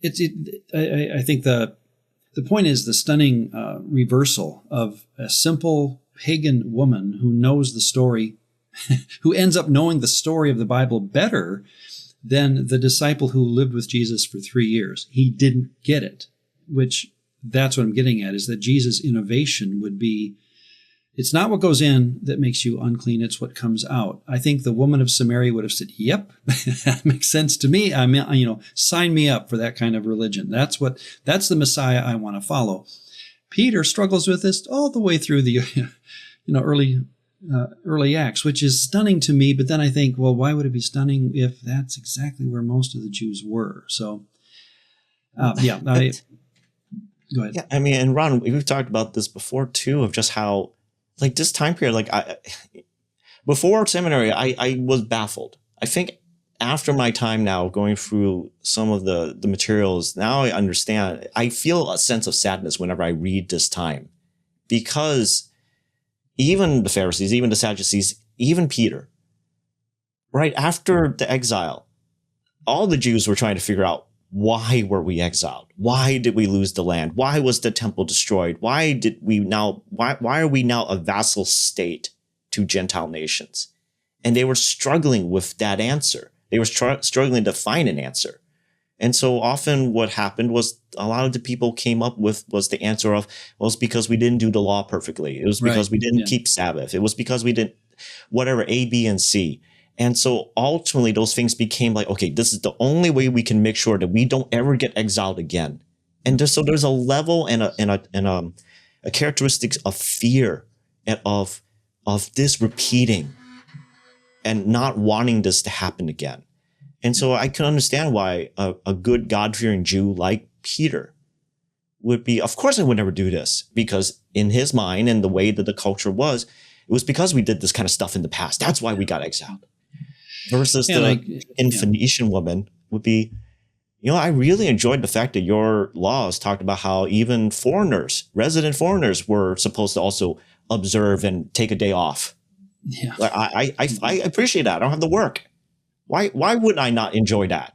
I think the point is the stunning reversal of a simple pagan woman who knows the story, who ends up knowing the story of the Bible better than the disciple who lived with Jesus for 3 years. He didn't get it, which that's what I'm getting at, is that Jesus' innovation would be, it's not what goes in that makes you unclean, it's what comes out. I think the woman of Samaria would have said, yep, that makes sense to me. Sign me up for that kind of religion. That's the Messiah I want to follow. Peter struggles with this all the way through the early Acts, which is stunning to me. But then I think, well, why would it be stunning if that's exactly where most of the Jews were? So, go ahead. Yeah, and Ron, we've talked about this before too, of just how, like, this time period, before seminary, I was baffled. I think after my time now going through some of the materials, now I understand. I feel a sense of sadness whenever I read this time, because even the Pharisees, even the Sadducees, even Peter, right after the exile, all the Jews were trying to figure out why were we exiled? Why did we lose the land? Why was the temple destroyed? Why are we now a vassal state to Gentile nations? And they were struggling with that answer. They were struggling to find an answer. And so often what happened was a lot of the people came up with was the answer of, well, it's because we didn't do the law perfectly. It was because we didn't keep Sabbath. It was because we didn't, whatever, A, B, and C. And so ultimately those things became like, okay, this is the only way we can make sure that we don't ever get exiled again. And so there's a level and a characteristics of fear and of this repeating and not wanting this to happen again. And so I can understand why a good God-fearing Jew like Peter would be, of course I would never do this, because in his mind and the way that the culture was, it was because we did this kind of stuff in the past. That's why we got exiled. Versus Phoenician woman would be, I really enjoyed the fact that your laws talked about how even resident foreigners were supposed to also observe and take a day off. Yeah. Like, I appreciate that. I don't have to work. Why would I not enjoy that?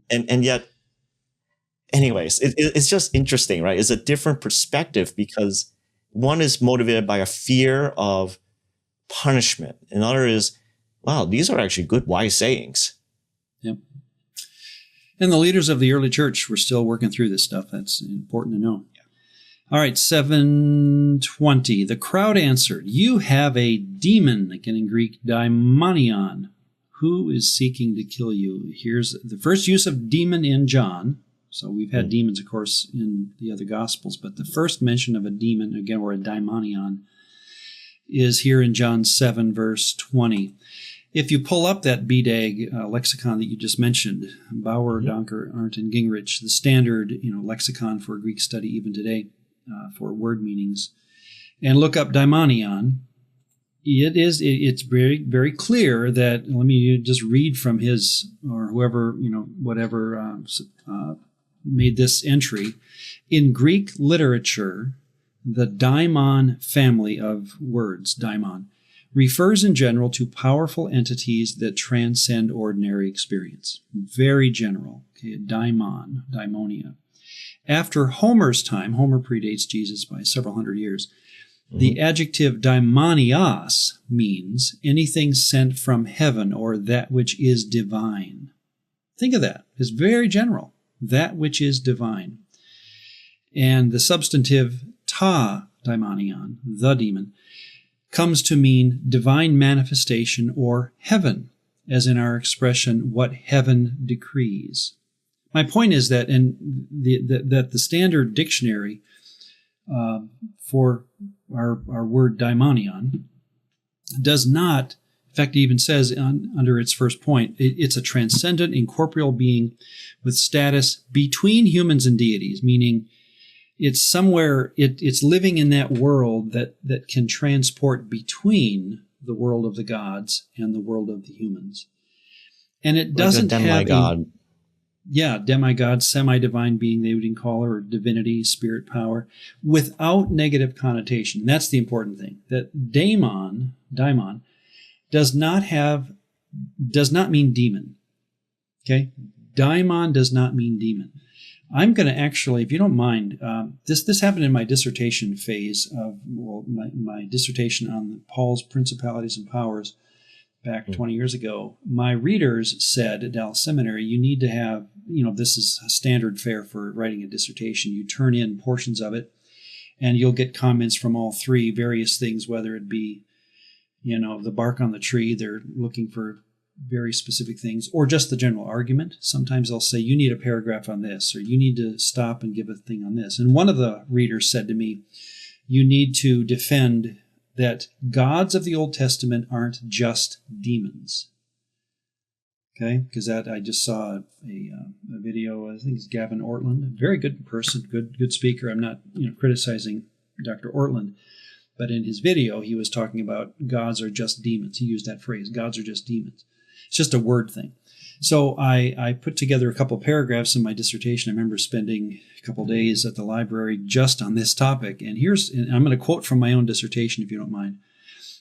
And yet, anyways, it's just interesting, right? It's a different perspective because one is motivated by a fear of punishment. Another is, wow, these are actually good, wise sayings. Yep. And the leaders of the early church were still working through this stuff. That's important to know. Yeah. All right, 720. The crowd answered, "You have a demon," again in Greek, daimonion. "Who is seeking to kill you?" Here's the first use of demon in John. So we've had demons, of course, in the other Gospels, but the first mention of a demon, again, or a daimonion, is here in John 7, verse 20. If you pull up that BDAG lexicon that you just mentioned, Bauer, Donker, Arndt, and Gingrich, the standard lexicon for Greek study even today for word meanings, and look up daimonion, it's very, very clear that, let me just read from his, or whoever, whatever made this entry. In Greek literature, the daimon family of words, daimon, refers in general to powerful entities that transcend ordinary experience. Very general. Okay, daimon, daimonia. After Homer's time, Homer predates Jesus by several hundred years, the adjective daimonios means anything sent from heaven or that which is divine. Think of that. It's very general. That which is divine. And the substantive ta daimonion, the demon, comes to mean divine manifestation or heaven, as in our expression, what heaven decrees. My point is that that the standard dictionary for our word daimonion does not, in fact, it even says under its first point, it's a transcendent, incorporeal being with status between humans and deities, meaning it's somewhere, it's living in that world that can transport between the world of the gods and the world of the humans. And it doesn't like a demigod. Demigod, semi-divine being, they would call her, or divinity, spirit power, without negative connotation. That's the important thing. That daimon does not mean demon. Okay? Daimon does not mean demon. I'm going to actually, if you don't mind, this happened in my dissertation phase of my dissertation on Paul's principalities and powers back 20 years ago. My readers said at Dallas Seminary, you need to have, this is a standard fare for writing a dissertation. You turn in portions of it, and you'll get comments from all three, various things, whether it be, the bark on the tree, they're looking for very specific things, or just the general argument. Sometimes they'll say, you need a paragraph on this, or you need to stop and give a thing on this. And one of the readers said to me, you need to defend that gods of the Old Testament aren't just demons. Okay? Because I just saw a video, I think it's Gavin Ortland, a very good person, good speaker. I'm not criticizing Dr. Ortland, but in his video, he was talking about gods are just demons. He used that phrase, gods are just demons. It's just a word thing. So I put together a couple of paragraphs in my dissertation. I remember spending a couple of days at the library just on this topic. And I'm going to quote from my own dissertation, if you don't mind.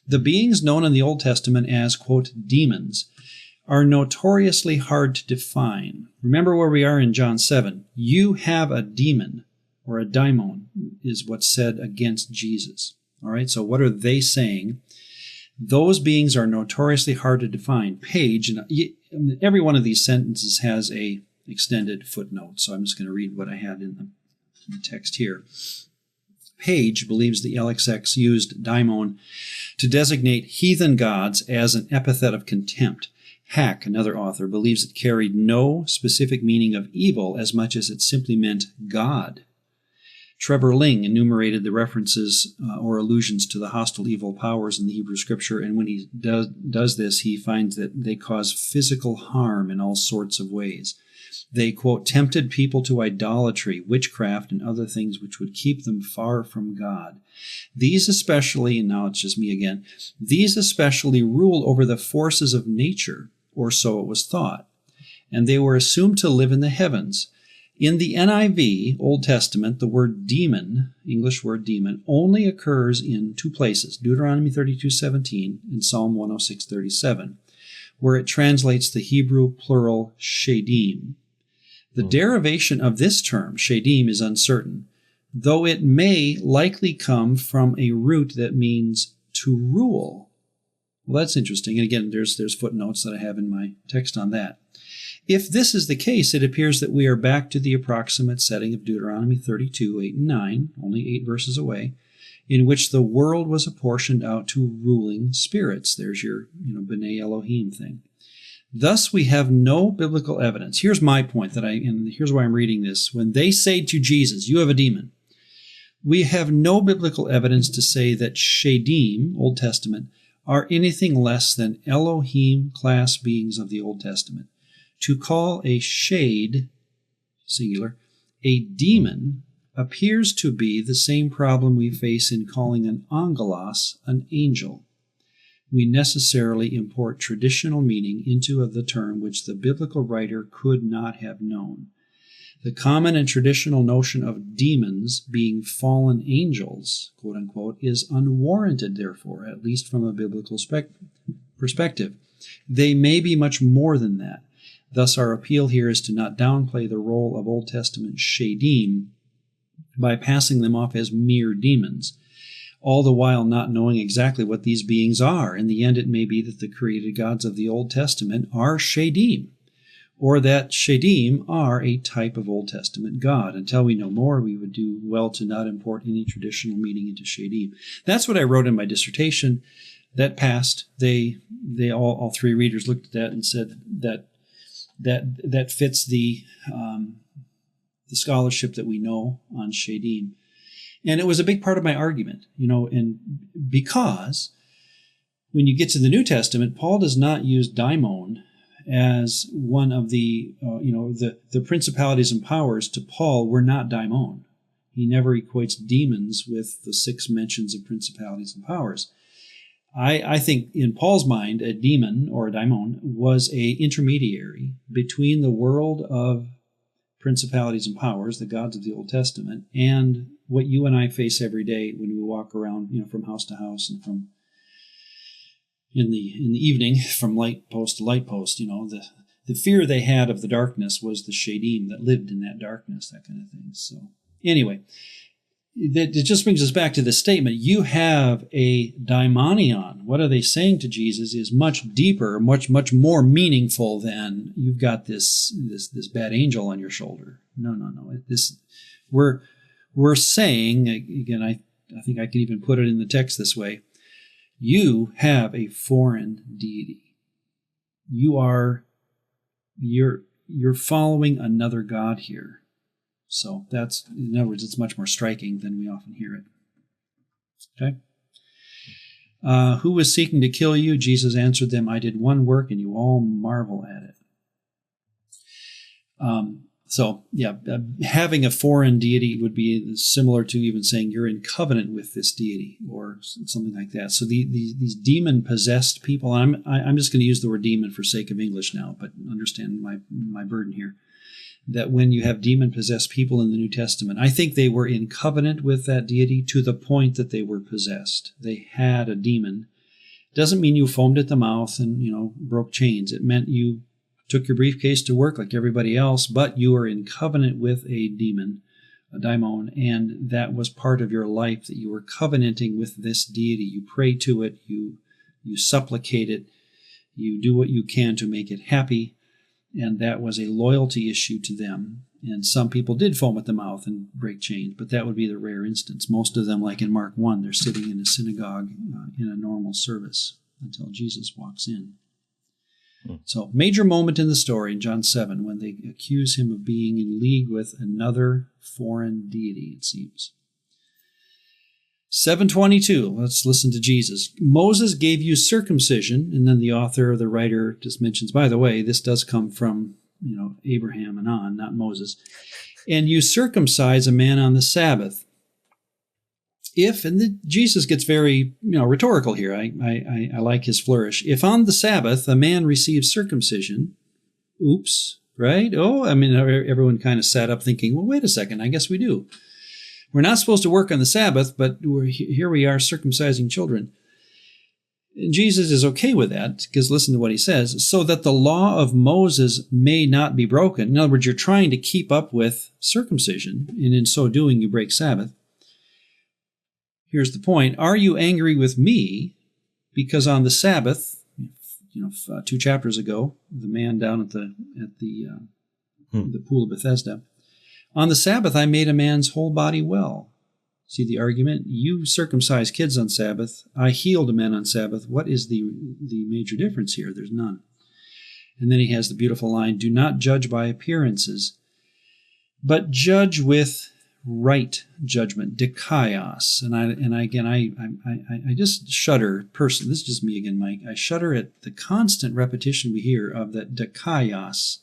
The beings known in the Old Testament as, quote, demons, are notoriously hard to define. Remember where we are in John 7. You have a demon, or a daimon, is what's said against Jesus. All right, so what are they saying? Those beings are notoriously hard to define. Page, and every one of these sentences has a extended footnote, so I'm just going to read what I had in the text here. Page believes the LXX used daimon to designate heathen gods as an epithet of contempt. Hack, another author, believes it carried no specific meaning of evil as much as it simply meant God. Trevor Ling enumerated the references or allusions to the hostile evil powers in the Hebrew Scripture, and when he does this, he finds that they cause physical harm in all sorts of ways. They, quote, tempted people to idolatry, witchcraft, and other things which would keep them far from God. These especially, and now it's just me again, these especially rule over the forces of nature, or so it was thought, and they were assumed to live in the heavens. In the NIV, Old Testament, the word demon, English word demon, only occurs in two places, Deuteronomy 32:17 and Psalm 106:37, where it translates the Hebrew plural shadim. The derivation of this term, shadim, is uncertain, though it may likely come from a root that means to rule. Well, that's interesting. And again, there's footnotes that I have in my text on that. If this is the case, it appears that we are back to the approximate setting of Deuteronomy 32:8 and 9, only 8 verses away, in which the world was apportioned out to ruling spirits. There's your, B'nai Elohim thing. Thus, we have no biblical evidence. Here's my point, and here's why I'm reading this. When they say to Jesus, you have a demon, we have no biblical evidence to say that shadim, Old Testament, are anything less than Elohim class beings of the Old Testament. To call a shade, singular, a demon appears to be the same problem we face in calling an angelos an angel. We necessarily import traditional meaning into the term which the biblical writer could not have known. The common and traditional notion of demons being fallen angels, quote unquote, is unwarranted, therefore, at least from a biblical perspective. They may be much more than that. Thus, our appeal here is to not downplay the role of Old Testament shadim by passing them off as mere demons, all the while not knowing exactly what these beings are. In the end, it may be that the created gods of the Old Testament are shadim, or that shadim are a type of Old Testament god. Until we know more, we would do well to not import any traditional meaning into shadim. That's what I wrote in my dissertation. That passed. They all three readers looked at that and said that fits the scholarship that we know on shadim. And it was a big part of my argument, and because when you get to the New Testament, Paul does not use daimon as one of the principalities and powers. To Paul were not daimon. He never equates demons with the 6 mentions of principalities and powers. I think in Paul's mind, a demon or a daimon was a intermediary between the world of principalities and powers, the gods of the Old Testament, and what you and I face every day when we walk around, from house to house and from in the evening from light post to light post. The fear they had of the darkness was the shadim that lived in that darkness, that kind of thing. So anyway, it just brings us back to this statement. You have a daimonion. What are they saying to Jesus is much deeper, much more meaningful than you've got this bad angel on your shoulder. No. We're saying, again, I think I can even put it in the text this way. You have a foreign deity. You're following another god here. So that's, in other words, it's much more striking than we often hear it. Okay? Who was seeking to kill you? Jesus answered them, I did one work and you all marvel at it. Having a foreign deity would be similar to even saying you're in covenant with this deity or something like that. So these demon-possessed people, and I'm just going to use the word demon for sake of English now, but understand my burden here, that when you have demon-possessed people in the New Testament, I think they were in covenant with that deity to the point that they were possessed. They had a demon Doesn't mean you foamed at the mouth and, broke chains. It meant you took your briefcase to work like everybody else, but you were in covenant with a demon, a daimon, and that was part of your life, that you were covenanting with this deity. You pray to it, you supplicate it, you do what you can to make it happy, and that was a loyalty issue to them. And some people did foam at the mouth and break chains, but that would be the rare instance. Most of them, like in Mark 1, they're sitting in a synagogue in a normal service until Jesus walks in. So, major moment in the story in John 7 when they accuse him of being in league with another foreign deity, it seems. 7:22, let's listen to Jesus. Moses gave you circumcision, and then the author or the writer just mentions, by the way, this does come from, Abraham and on, not Moses. And you circumcise a man on the Sabbath. Jesus gets very, rhetorical here. I like his flourish. If on the Sabbath a man receives circumcision, oops, right? Everyone kind of sat up thinking, well, wait a second, I guess we do. We're not supposed to work on the Sabbath, but here we are circumcising children. And Jesus is okay with that, because listen to what he says, so that the law of Moses may not be broken. In other words, you're trying to keep up with circumcision, and in so doing you break Sabbath. Here's the point. Are you angry with me because on the Sabbath, 2 chapters ago, the man down at the pool of Bethesda, on the Sabbath I made a man's whole body well. See the argument? You circumcise kids on Sabbath. I healed a man on Sabbath. What is the major difference here? There's none. And then he has the beautiful line, do not judge by appearances, but judge with right judgment, dikaios. And I just shudder, personally, this is just me again, Mike, I shudder at the constant repetition we hear of that dikaios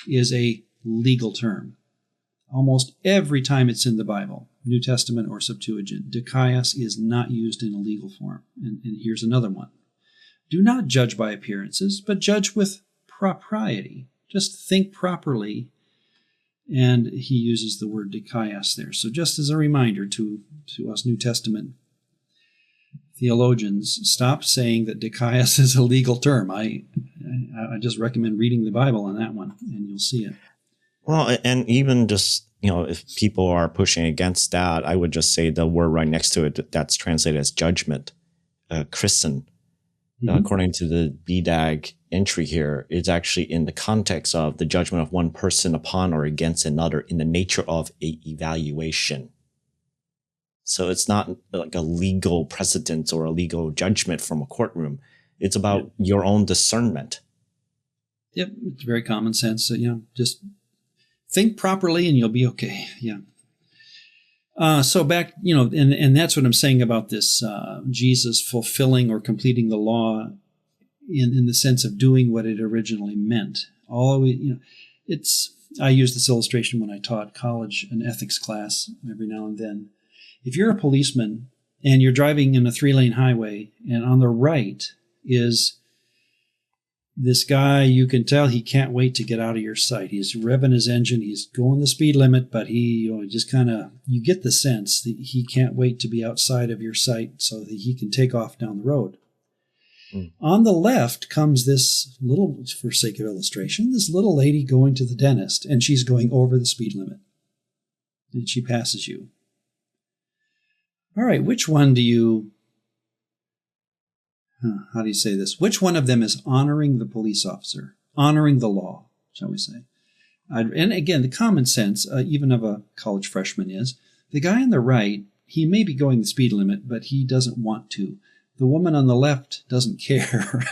is a legal term. Almost every time it's in the Bible, New Testament or Septuagint, dikaios is not used in a legal form. And here's another one. Do not judge by appearances, but judge with propriety. Just think properly. And he uses the word dikaios there. So just as a reminder to us New Testament theologians, stop saying that dikaios is a legal term. I just recommend reading the Bible on that one, and you'll see it. Well, and even just, if people are pushing against that, I would just say the word right next to it that's translated as judgment, christen. According to the BDAG entry here, it's actually in the context of the judgment of one person upon or against another in the nature of a evaluation. So it's not like a legal precedent or a legal judgment from a courtroom. It's about your own discernment. Yep, it's very common sense. Just think properly and you'll be okay. Yeah. So back, and that's what I'm saying about this Jesus fulfilling or completing the law in the sense of doing what it originally meant. I use this illustration when I taught college an ethics class every now and then. If you're a policeman and you're driving in a 3-lane highway and on the right is this guy, you can tell he can't wait to get out of your sight. He's revving his engine. He's going the speed limit, but you get the sense that he can't wait to be outside of your sight so that he can take off down the road. On the left comes this little, for sake of illustration, this little lady going to the dentist, and she's going over the speed limit. And she passes you. All right, which one do you... how do you say this? Which one of them is honoring the police officer, honoring the law, shall we say? And again, the common sense, even of a college freshman, is the guy on the right, he may be going the speed limit, but he doesn't want to. The woman on the left doesn't care.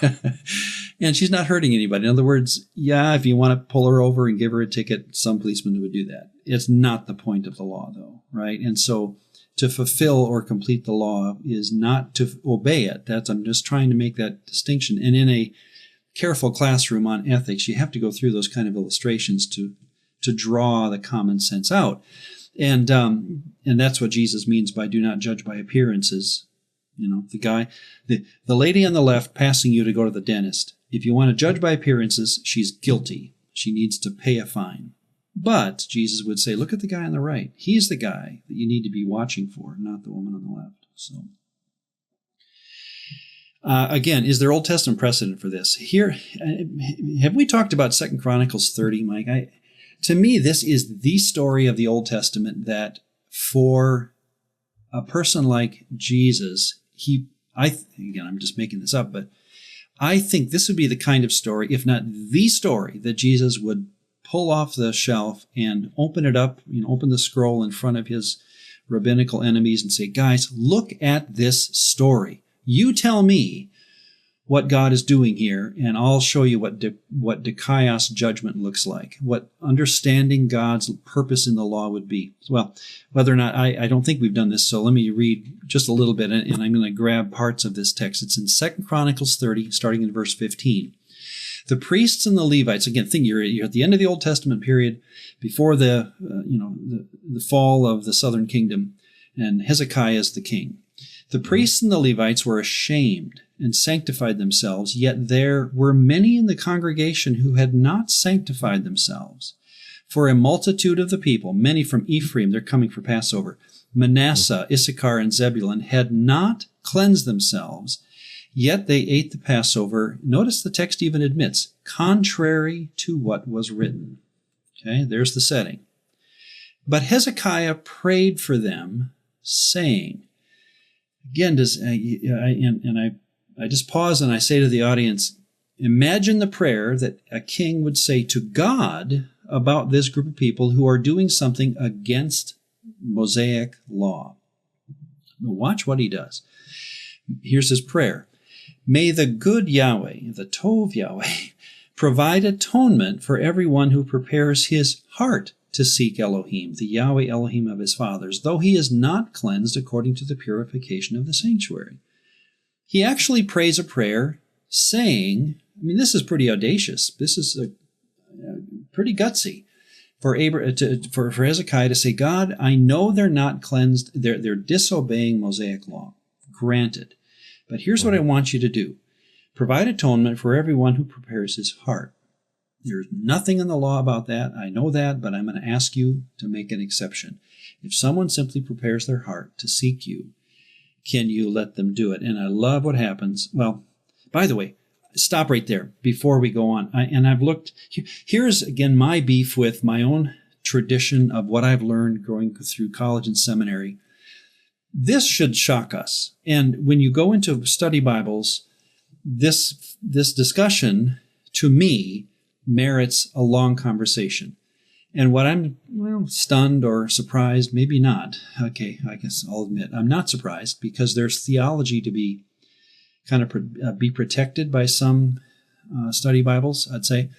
And she's not hurting anybody. In other words, if you want to pull her over and give her a ticket, some policeman would do that. It's not the point of the law, though, right? And so to fulfill or complete the law is not to obey it. I'm just trying to make that distinction. And in a careful classroom on ethics, you have to go through those kind of illustrations to draw the common sense out. And that's what Jesus means by do not judge by appearances. The lady on the left passing you to go to the dentist. If you want to judge by appearances, she's guilty. She needs to pay a fine. But Jesus would say, look at the guy on the right. He's the guy that you need to be watching for, not the woman on the left. So, Again, is there Old Testament precedent for this? Here, have we talked about 2 Chronicles 30, Mike? To me, this is the story of the Old Testament that for a person like Jesus, again, I'm just making this up, but I think this would be the kind of story, if not the story, that Jesus would pull off the shelf and open it up, open the scroll in front of his rabbinical enemies and say, guys, look at this story. You tell me what God is doing here, and I'll show you what dikaios judgment looks like, what understanding God's purpose in the law would be. Well, whether or not, I don't think we've done this, so let me read just a little bit, and I'm going to grab parts of this text. It's in 2 Chronicles 30, starting in verse 15. The priests and the Levites, again, think you're at the end of the Old Testament period, before the fall of the southern kingdom, and Hezekiah is the king. The priests and the Levites were ashamed and sanctified themselves, yet there were many in the congregation who had not sanctified themselves. For a multitude of the people, many from Ephraim, they're coming for Passover, Manasseh, Issachar, and Zebulun, had not cleansed themselves, yet they ate the Passover. Notice the text even admits, contrary to what was written. Okay, there's the setting. But Hezekiah prayed for them, saying, again, I just pause and I say to the audience, imagine the prayer that a king would say to God about this group of people who are doing something against Mosaic law. Watch what he does. Here's his prayer. May the good Yahweh, the Tov Yahweh, provide atonement for everyone who prepares his heart to seek Elohim, the Yahweh Elohim of his fathers, though he is not cleansed according to the purification of the sanctuary. He actually prays a prayer saying, this is pretty audacious. This is pretty gutsy for Hezekiah to say, God, I know they're not cleansed. They're disobeying Mosaic law. Granted. But here's what I want you to do. Provide atonement for everyone who prepares his heart. There's nothing in the law about that. I know that, but I'm going to ask you to make an exception. If someone simply prepares their heart to seek you, can you let them do it? And I love what happens. Well, by the way, stop right there before we go on. I've looked. Here's, again, my beef with my own tradition of what I've learned going through college and seminary. This should shock us. And when you go into study Bibles, this discussion, to me, merits a long conversation. And what I'm, stunned or surprised, maybe not. Okay, I guess I'll admit I'm not surprised, because there's theology to be kind of be protected by some study Bibles, I'd say.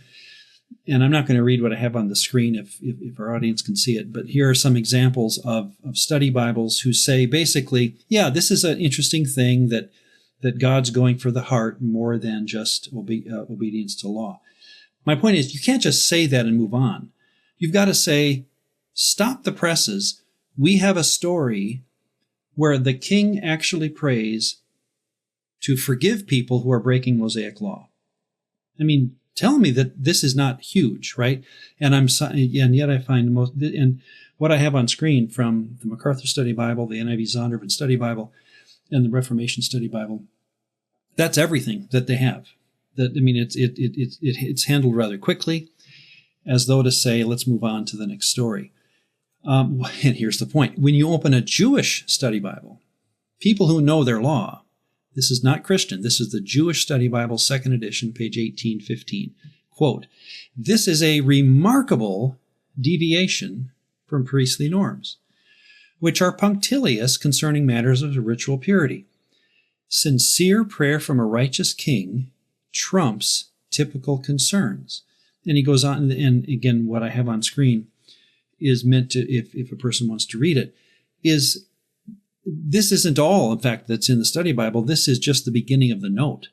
And I'm not going to read what I have on the screen if our audience can see it, but here are some examples of study Bibles who say basically, yeah, this is an interesting thing that God's going for the heart more than just obedience to law. My point is, you can't just say that and move on. You've got to say, stop the presses. We have a story where the king actually prays to forgive people who are breaking Mosaic law. Tell me that this is not huge, right? And yet I find and what I have on screen from the MacArthur Study Bible, the NIV Zondervan Study Bible, and the Reformation Study Bible, that's everything that they have. It's handled rather quickly, as though to say, let's move on to the next story. And here's the point. When you open a Jewish study Bible, people who know their law, this is not Christian, this is the Jewish Study Bible, 2nd edition, page 1815. Quote, this is a remarkable deviation from priestly norms, which are punctilious concerning matters of ritual purity. Sincere prayer from a righteous king trumps typical concerns. And he goes on, and again, what I have on screen is meant to, if a person wants to read it, is this isn't all, in fact, that's in the study Bible. This is just the beginning of the note.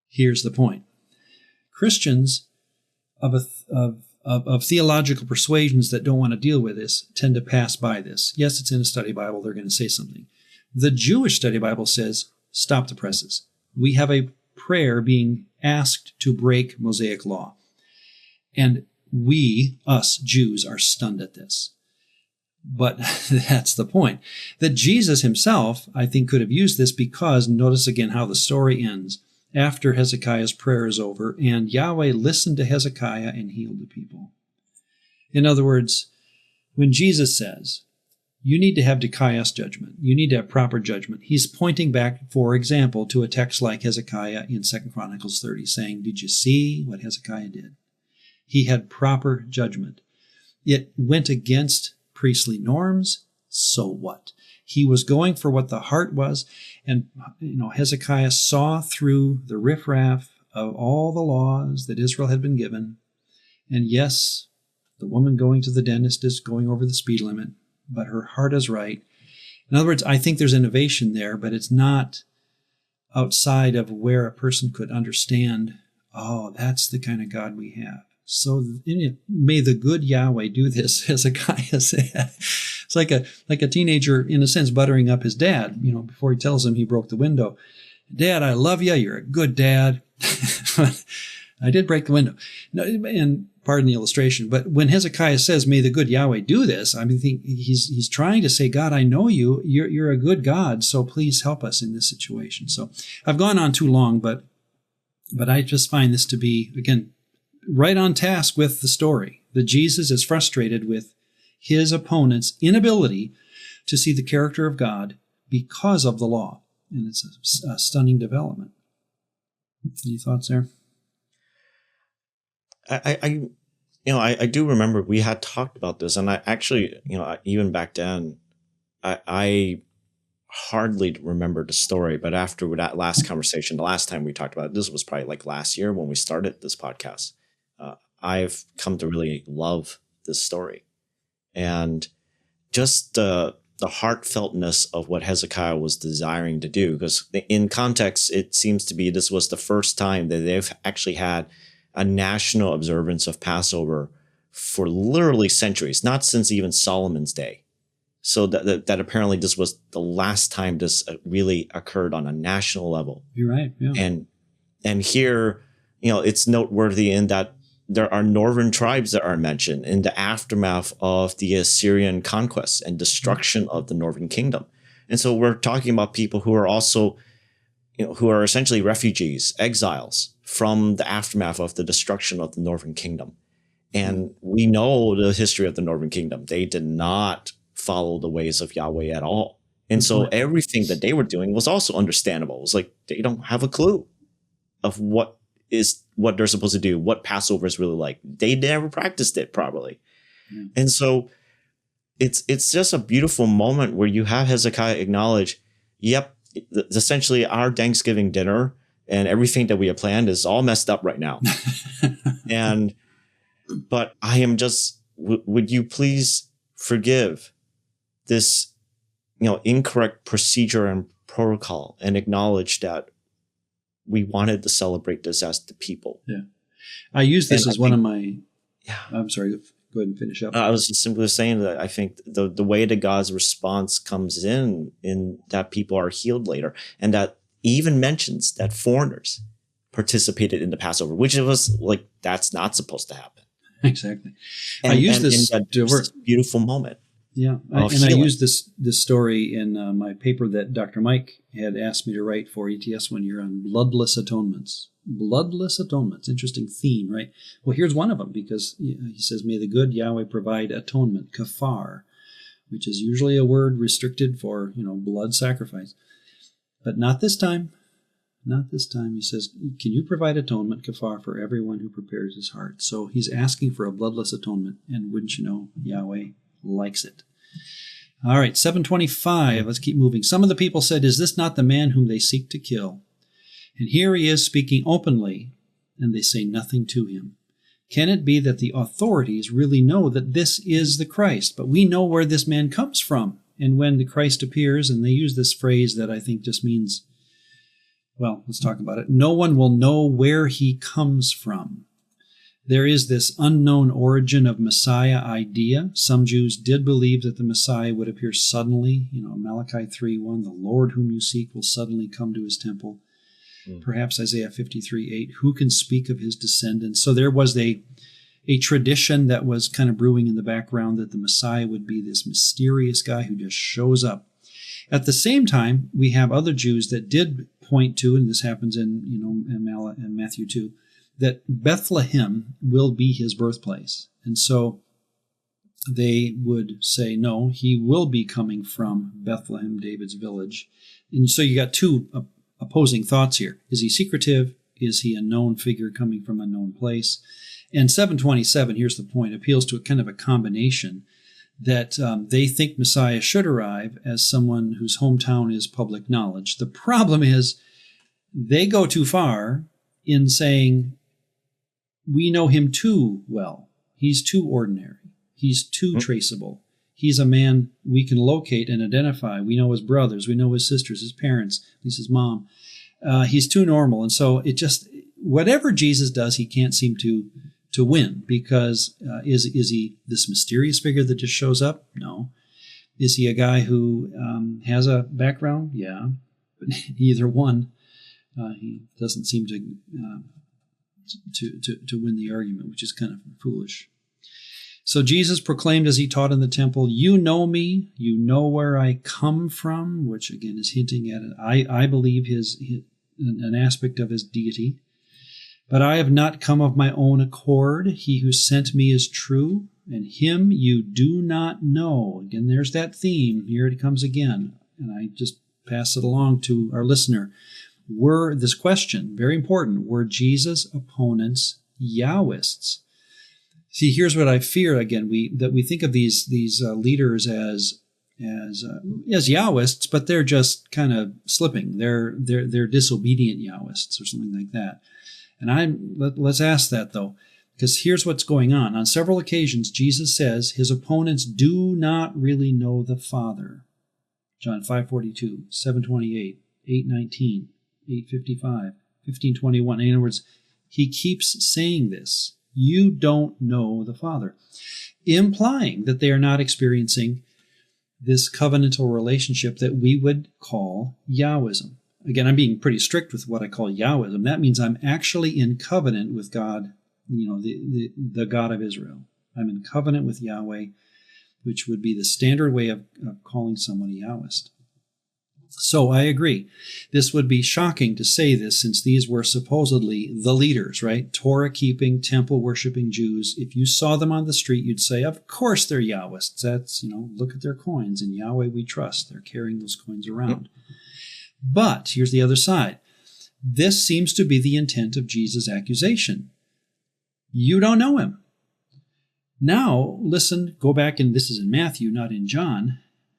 Here's the point. Christians of theological persuasions that don't want to deal with this tend to pass by this. Yes, it's in a study Bible. They're going to say something. The Jewish study Bible says, stop the presses. We have a prayer being asked to break Mosaic law. And we, us Jews, are stunned at this. But that's the point. That Jesus himself, I think, could have used this because, notice again how the story ends. After Hezekiah's prayer is over, and Yahweh listened to Hezekiah and healed the people. In other words, when Jesus says, you need to have dikaios judgment, you need to have proper judgment, he's pointing back, for example, to a text like Hezekiah in 2 Chronicles 30, saying, did you see what Hezekiah did? He had proper judgment. It went against priestly norms, so what? He was going for what the heart was, and Hezekiah saw through the riffraff of all the laws that Israel had been given, and yes, the woman going to the dentist is going over the speed limit, but her heart is right. In other words, I think there's innovation there, but it's not outside of where a person could understand, oh, that's the kind of God we have. So may the good Yahweh do this, Hezekiah said. It's like a teenager, in a sense, buttering up his dad, before he tells him he broke the window. Dad, I love you. You're a good dad. I did break the window. No, and pardon the illustration, but when Hezekiah says, may the good Yahweh do this, I mean, he's trying to say, God, I know you. You're a good God, so please help us in this situation. So I've gone on too long, but I just find this to be, again, right on task with the story, that Jesus is frustrated with his opponent's inability to see the character of God because of the law. And it's a stunning development. Any thoughts there? I do remember we had talked about this, and I actually, even back then, I hardly remember the story, but after that last conversation, the last time we talked about it, this was probably like last year when we started this podcast. I've come to really love this story, and just the heartfeltness of what Hezekiah was desiring to do. Because in context, it seems to be this was the first time that they've actually had a national observance of Passover for literally centuries, not since even Solomon's day. So that apparently this was the last time this really occurred on a national level. You're right. Yeah. And here, it's noteworthy in that there are northern tribes that are mentioned in the aftermath of the Assyrian conquest and destruction of the northern kingdom. And so we're talking about people who are also, who are essentially refugees, exiles from the aftermath of the destruction of the northern kingdom. And we know the history of the northern kingdom. They did not follow the ways of Yahweh at all. And so everything that they were doing was also understandable. It was like they don't have a clue of what they're supposed to do, what Passover is really like. They never practiced it properly. Yeah. And so it's just a beautiful moment where you have Hezekiah acknowledge, yep, essentially our Thanksgiving dinner and everything that we have planned is all messed up right now. But I am just, would you please forgive this, incorrect procedure and protocol, and acknowledge that we wanted to celebrate this as the people. Yeah. I use this as one of my, I'm sorry, go ahead and finish up. I was just simply saying that I think the way that God's response comes in that people are healed later, and that even mentions that foreigners participated in the Passover, which it was like, that's not supposed to happen. Exactly. And, I use this to work. Beautiful moment. Yeah. I use this story in my paper that Dr. Mike had asked me to write for ETS one year on bloodless atonements. Bloodless atonements. Interesting theme, right? Well, here's one of them, because he says, may the good Yahweh provide atonement, kafar, which is usually a word restricted for, blood sacrifice. But not this time. Not this time. He says, can you provide atonement, kafar, for everyone who prepares his heart? So he's asking for a bloodless atonement. And wouldn't you know, Yahweh likes it. All right, 725. Let's keep moving. Some of the people said, is this not the man whom they seek to kill? And here he is speaking openly, and they say nothing to him. Can it be that the authorities really know that this is the Christ? But we know where this man comes from. And when the Christ appears, and they use this phrase that I think just means, well, let's talk about it. No one will know where he comes from. There is this unknown origin of Messiah idea. Some Jews did believe that the Messiah would appear suddenly. Malachi 3:1, the Lord whom you seek will suddenly come to his temple. Perhaps Isaiah 53:8, who can speak of his descendants? So there was a a tradition that was kind of brewing in the background that the Messiah would be this mysterious guy who just shows up. At the same time, we have other Jews that did point to, and this happens in in Matthew 2, that Bethlehem will be his birthplace. And so they would say, no, he will be coming from Bethlehem, David's village. And so you got two opposing thoughts here. Is he secretive? Is he a known figure coming from a known place? And 727, here's the point, appeals to a kind of a combination that they think Messiah should arrive as someone whose hometown is public knowledge. The problem is they go too far in saying, we know him too well. He's too ordinary. He's too traceable. He's a man we can locate and identify. We know his brothers. We know his sisters, his parents, at least his mom. He's too normal. And so it just, whatever Jesus does, he can't seem to win, because is he this mysterious figure that just shows up? No. Is he a guy who has a background? Yeah. But either one, he doesn't seem to win the argument, which is kind of foolish. So Jesus proclaimed as he taught in the temple, you know me, you know where I come from, which again is hinting at it. I believe an aspect of his deity. But I have not come of my own accord. He who sent me is true, and him you do not know. Again, there's that theme. Here it comes again. And I just pass it along to our listener. This question, very important, were Jesus' opponents Yahwists? See, here's what I fear, again, that we think of these leaders as Yahwists, but they're just kind of slipping. They're disobedient Yahwists or something like that. And let's ask that, though, because here's what's going on. On several occasions, Jesus says his opponents do not really know the Father. John 5:42, 7:28, 8:19, 8:55, 15:21. In other words, he keeps saying this. You don't know the Father, implying that they are not experiencing this covenantal relationship that we would call Yahwism. Again, I'm being pretty strict with what I call Yahwism. That means I'm actually in covenant with God, the God of Israel. I'm in covenant with Yahweh, which would be the standard way of calling someone a Yahwist. So I agree. This would be shocking to say this, since these were supposedly the leaders, right? Torah-keeping, temple-worshipping Jews. If you saw them on the street, you'd say, of course they're Yahwists. That's, look at their coins. In Yahweh we trust. They're carrying those coins around. But here's the other side. This seems to be the intent of Jesus' accusation. You don't know him. Now, listen, go back, and this is in Matthew, not in John.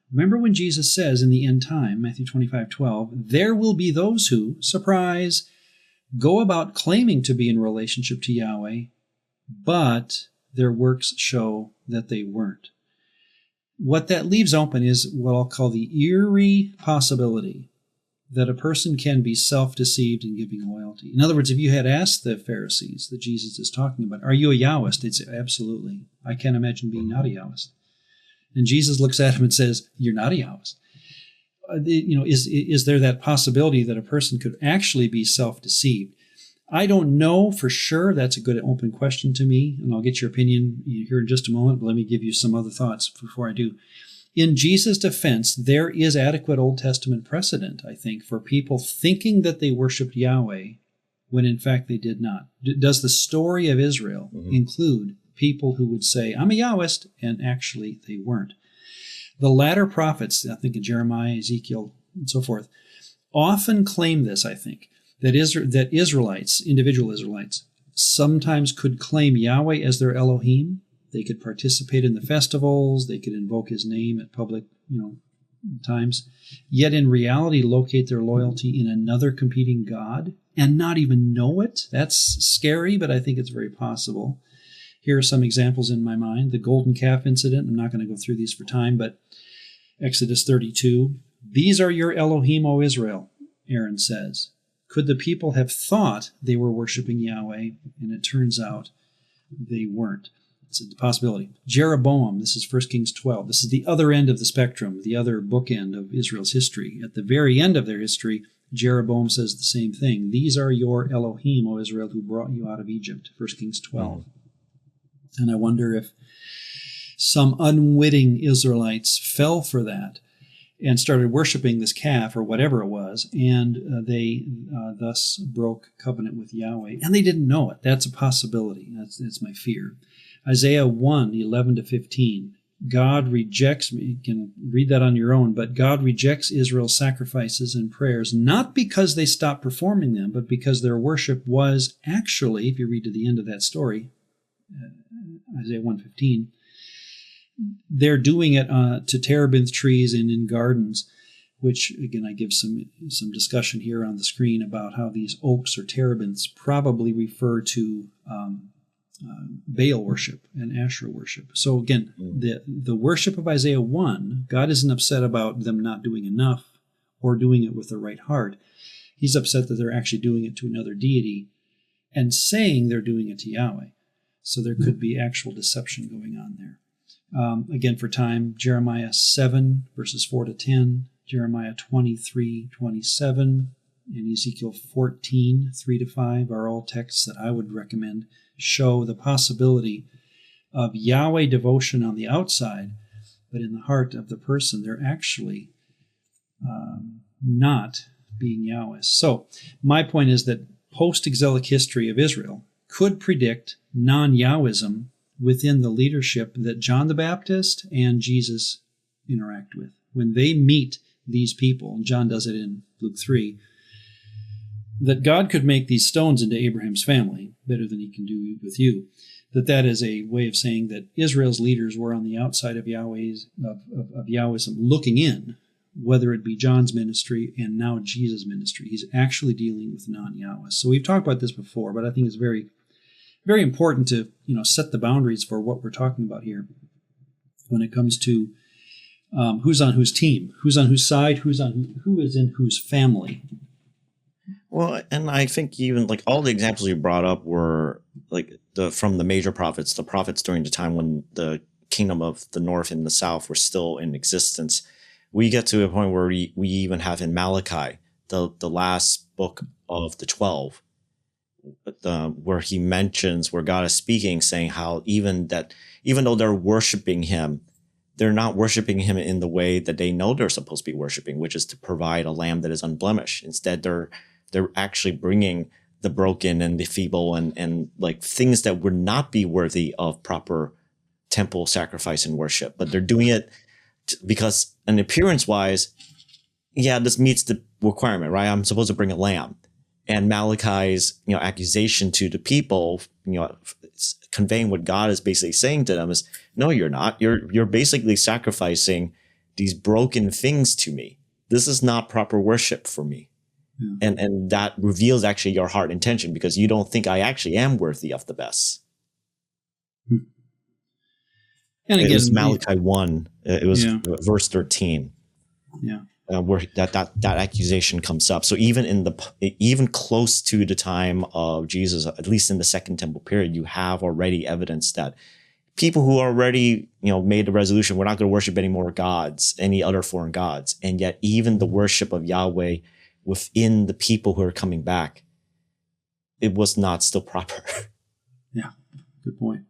Remember when Jesus says in the end time, Matthew 25:12, there will be those who, surprise, go about claiming to be in relationship to Yahweh, but their works show that they weren't. What that leaves open is what I'll call the eerie possibility that a person can be self-deceived in giving loyalty. In other words, if you had asked the Pharisees that Jesus is talking about, are you a Yahwist? They'd say, absolutely. I can't imagine being not a Yahwist. And Jesus looks at him and says, you're not a Yahwist. Is there that possibility that a person could actually be self-deceived? I don't know for sure. That's a good open question to me, and I'll get your opinion here in just a moment, but let me give you some other thoughts before I do. In Jesus' defense, there is adequate Old Testament precedent, I think, for people thinking that they worshiped Yahweh when in fact they did not. Does the story of Israel include people who would say, I'm a Yahwist, and actually they weren't? The latter prophets, I think in Jeremiah, Ezekiel, and so forth, often claim this, I think, that Israelites, individual Israelites, sometimes could claim Yahweh as their Elohim. They could participate in the festivals. They could invoke his name at public, times. Yet in reality, locate their loyalty in another competing god and not even know it. That's scary, but I think it's very possible. Here are some examples in my mind. The golden calf incident. I'm not going to go through these for time, but Exodus 32. These are your Elohim, O Israel, Aaron says. Could the people have thought they were worshiping Yahweh, and it turns out they weren't? It's a possibility. Jeroboam, this is 1 Kings 12. This is the other end of the spectrum, the other bookend of Israel's history. At the very end of their history, Jeroboam says the same thing. These are your Elohim, O Israel, who brought you out of Egypt. 1 Kings 12. And I wonder if some unwitting Israelites fell for that and started worshiping this calf or whatever it was, and they thus broke covenant with Yahweh. And they didn't know it. That's a possibility. That's my fear. Isaiah 1:11-15. God rejects me. You can read that on your own, but God rejects Israel's sacrifices and prayers, not because they stopped performing them, but because their worship was actually, if you read to the end of that story, Isaiah 1:15, they're doing it to terebinth trees and in gardens, which, again, I give some discussion here on the screen about how these oaks or terebinths probably refer to Baal worship and Asherah worship. So again, the worship of Isaiah 1, God isn't upset about them not doing enough or doing it with the right heart. He's upset that they're actually doing it to another deity and saying they're doing it to Yahweh. So there could be actual deception going on there. Again, for time, Jeremiah 7, verses 4-10, Jeremiah 23:27, and Ezekiel 14, 3-5 are all texts that I would recommend show the possibility of Yahweh devotion on the outside, but in the heart of the person, they're actually not being Yahweh's. So my point is that post-exilic history of Israel could predict non-Yahwism within the leadership that John the Baptist and Jesus interact with. When they meet these people, and John does it in Luke 3, that God could make these stones into Abraham's family better than he can do with you. That is a way of saying that Israel's leaders were on the outside of Yahwism looking in, whether it be John's ministry and now Jesus' ministry. He's actually dealing with non-Yahweh. So we've talked about this before, but I think it's very, very important to set the boundaries for what we're talking about here when it comes to who's on whose team, who's on whose side, who is in whose family. Well, and I think even like all the examples you brought up were like from the major prophets, the prophets during the time when the kingdom of the north and the south were still in existence. We get to a point where we even have in Malachi, the last book of the 12, where he mentions where God is speaking, saying how even though they're worshiping him, they're not worshiping him in the way that they know they're supposed to be worshiping, which is to provide a lamb that is unblemished. Instead, they're actually bringing the broken and the feeble and like things that would not be worthy of proper temple sacrifice and worship, but they're doing it because an appearance wise, this meets the requirement, right? I'm supposed to bring a lamb. And Malachi's, accusation to the people, conveying what God is basically saying to them is, no, you're not. You're basically sacrificing these broken things to me. This is not proper worship for me. Yeah. And that reveals actually your heart intention because you don't think I actually am worthy of the best. And again, it was Malachi 1. It was verse 13. Yeah. Where that accusation comes up. So even close to the time of Jesus, at least in the Second Temple period, you have already evidence that people who already made the resolution, we're not going to worship any more gods, any other foreign gods, and yet even the worship of Yahweh within the people who are coming back, it was not still proper. Yeah, good point.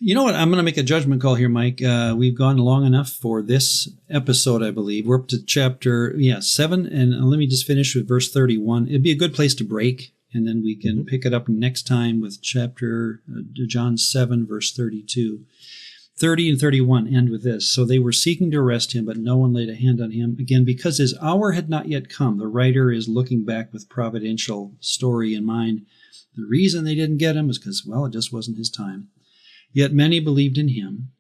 You know what? I'm going to make a judgment call here, Mike. We've gone long enough for this episode, I believe. We're up to chapter 7, and let me just finish with verse 31. It'd be a good place to break, and then we can pick it up next time with chapter John 7, verse 32. 30 and 31 end with this. So they were seeking to arrest him, but no one laid a hand on him. Again, because his hour had not yet come. The writer is looking back with providential story in mind. The reason they didn't get him was because, it just wasn't his time. Yet many believed in him,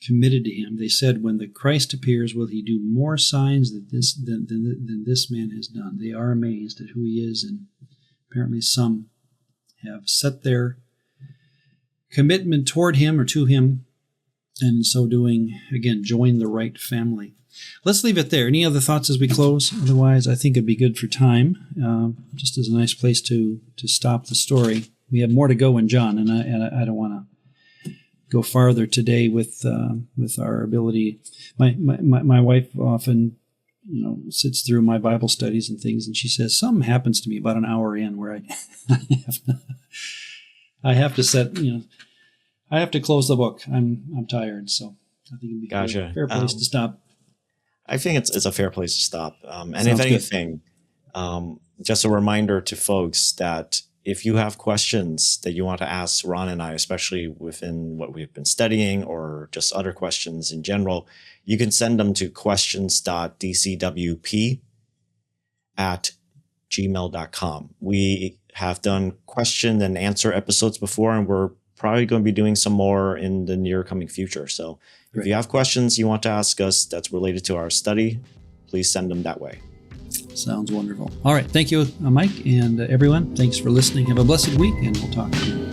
committed to him. They said, when the Christ appears, will he do more signs than this man has done? They are amazed at who he is, and apparently some have set their commitment toward him or to him, and in so doing, again, join the right family. Let's leave it there. Any other thoughts as we close? Otherwise, I think it'd be good for time, just as a nice place to stop the story. We have more to go in John, and I don't want to go farther today with our ability. My wife often, sits through my Bible studies and things, and she says something happens to me about an hour in where I have to set I have to close the book. I'm tired, so I think it'd be Gotcha. a fair place to stop. I think it's a fair place to stop. And Sounds if anything, just a reminder to folks that if you have questions that you want to ask Ron and I, especially within what we've been studying or just other questions in general, you can send them to questions.dcwp at gmail.com. We have done question and answer episodes before, and we're probably going to be doing some more in the near coming future. So if you have questions you want to ask us that's related to our study, please send them that way. Sounds wonderful. All right. Thank you, Mike, and everyone. Thanks for listening. Have a blessed week, and we'll talk to you.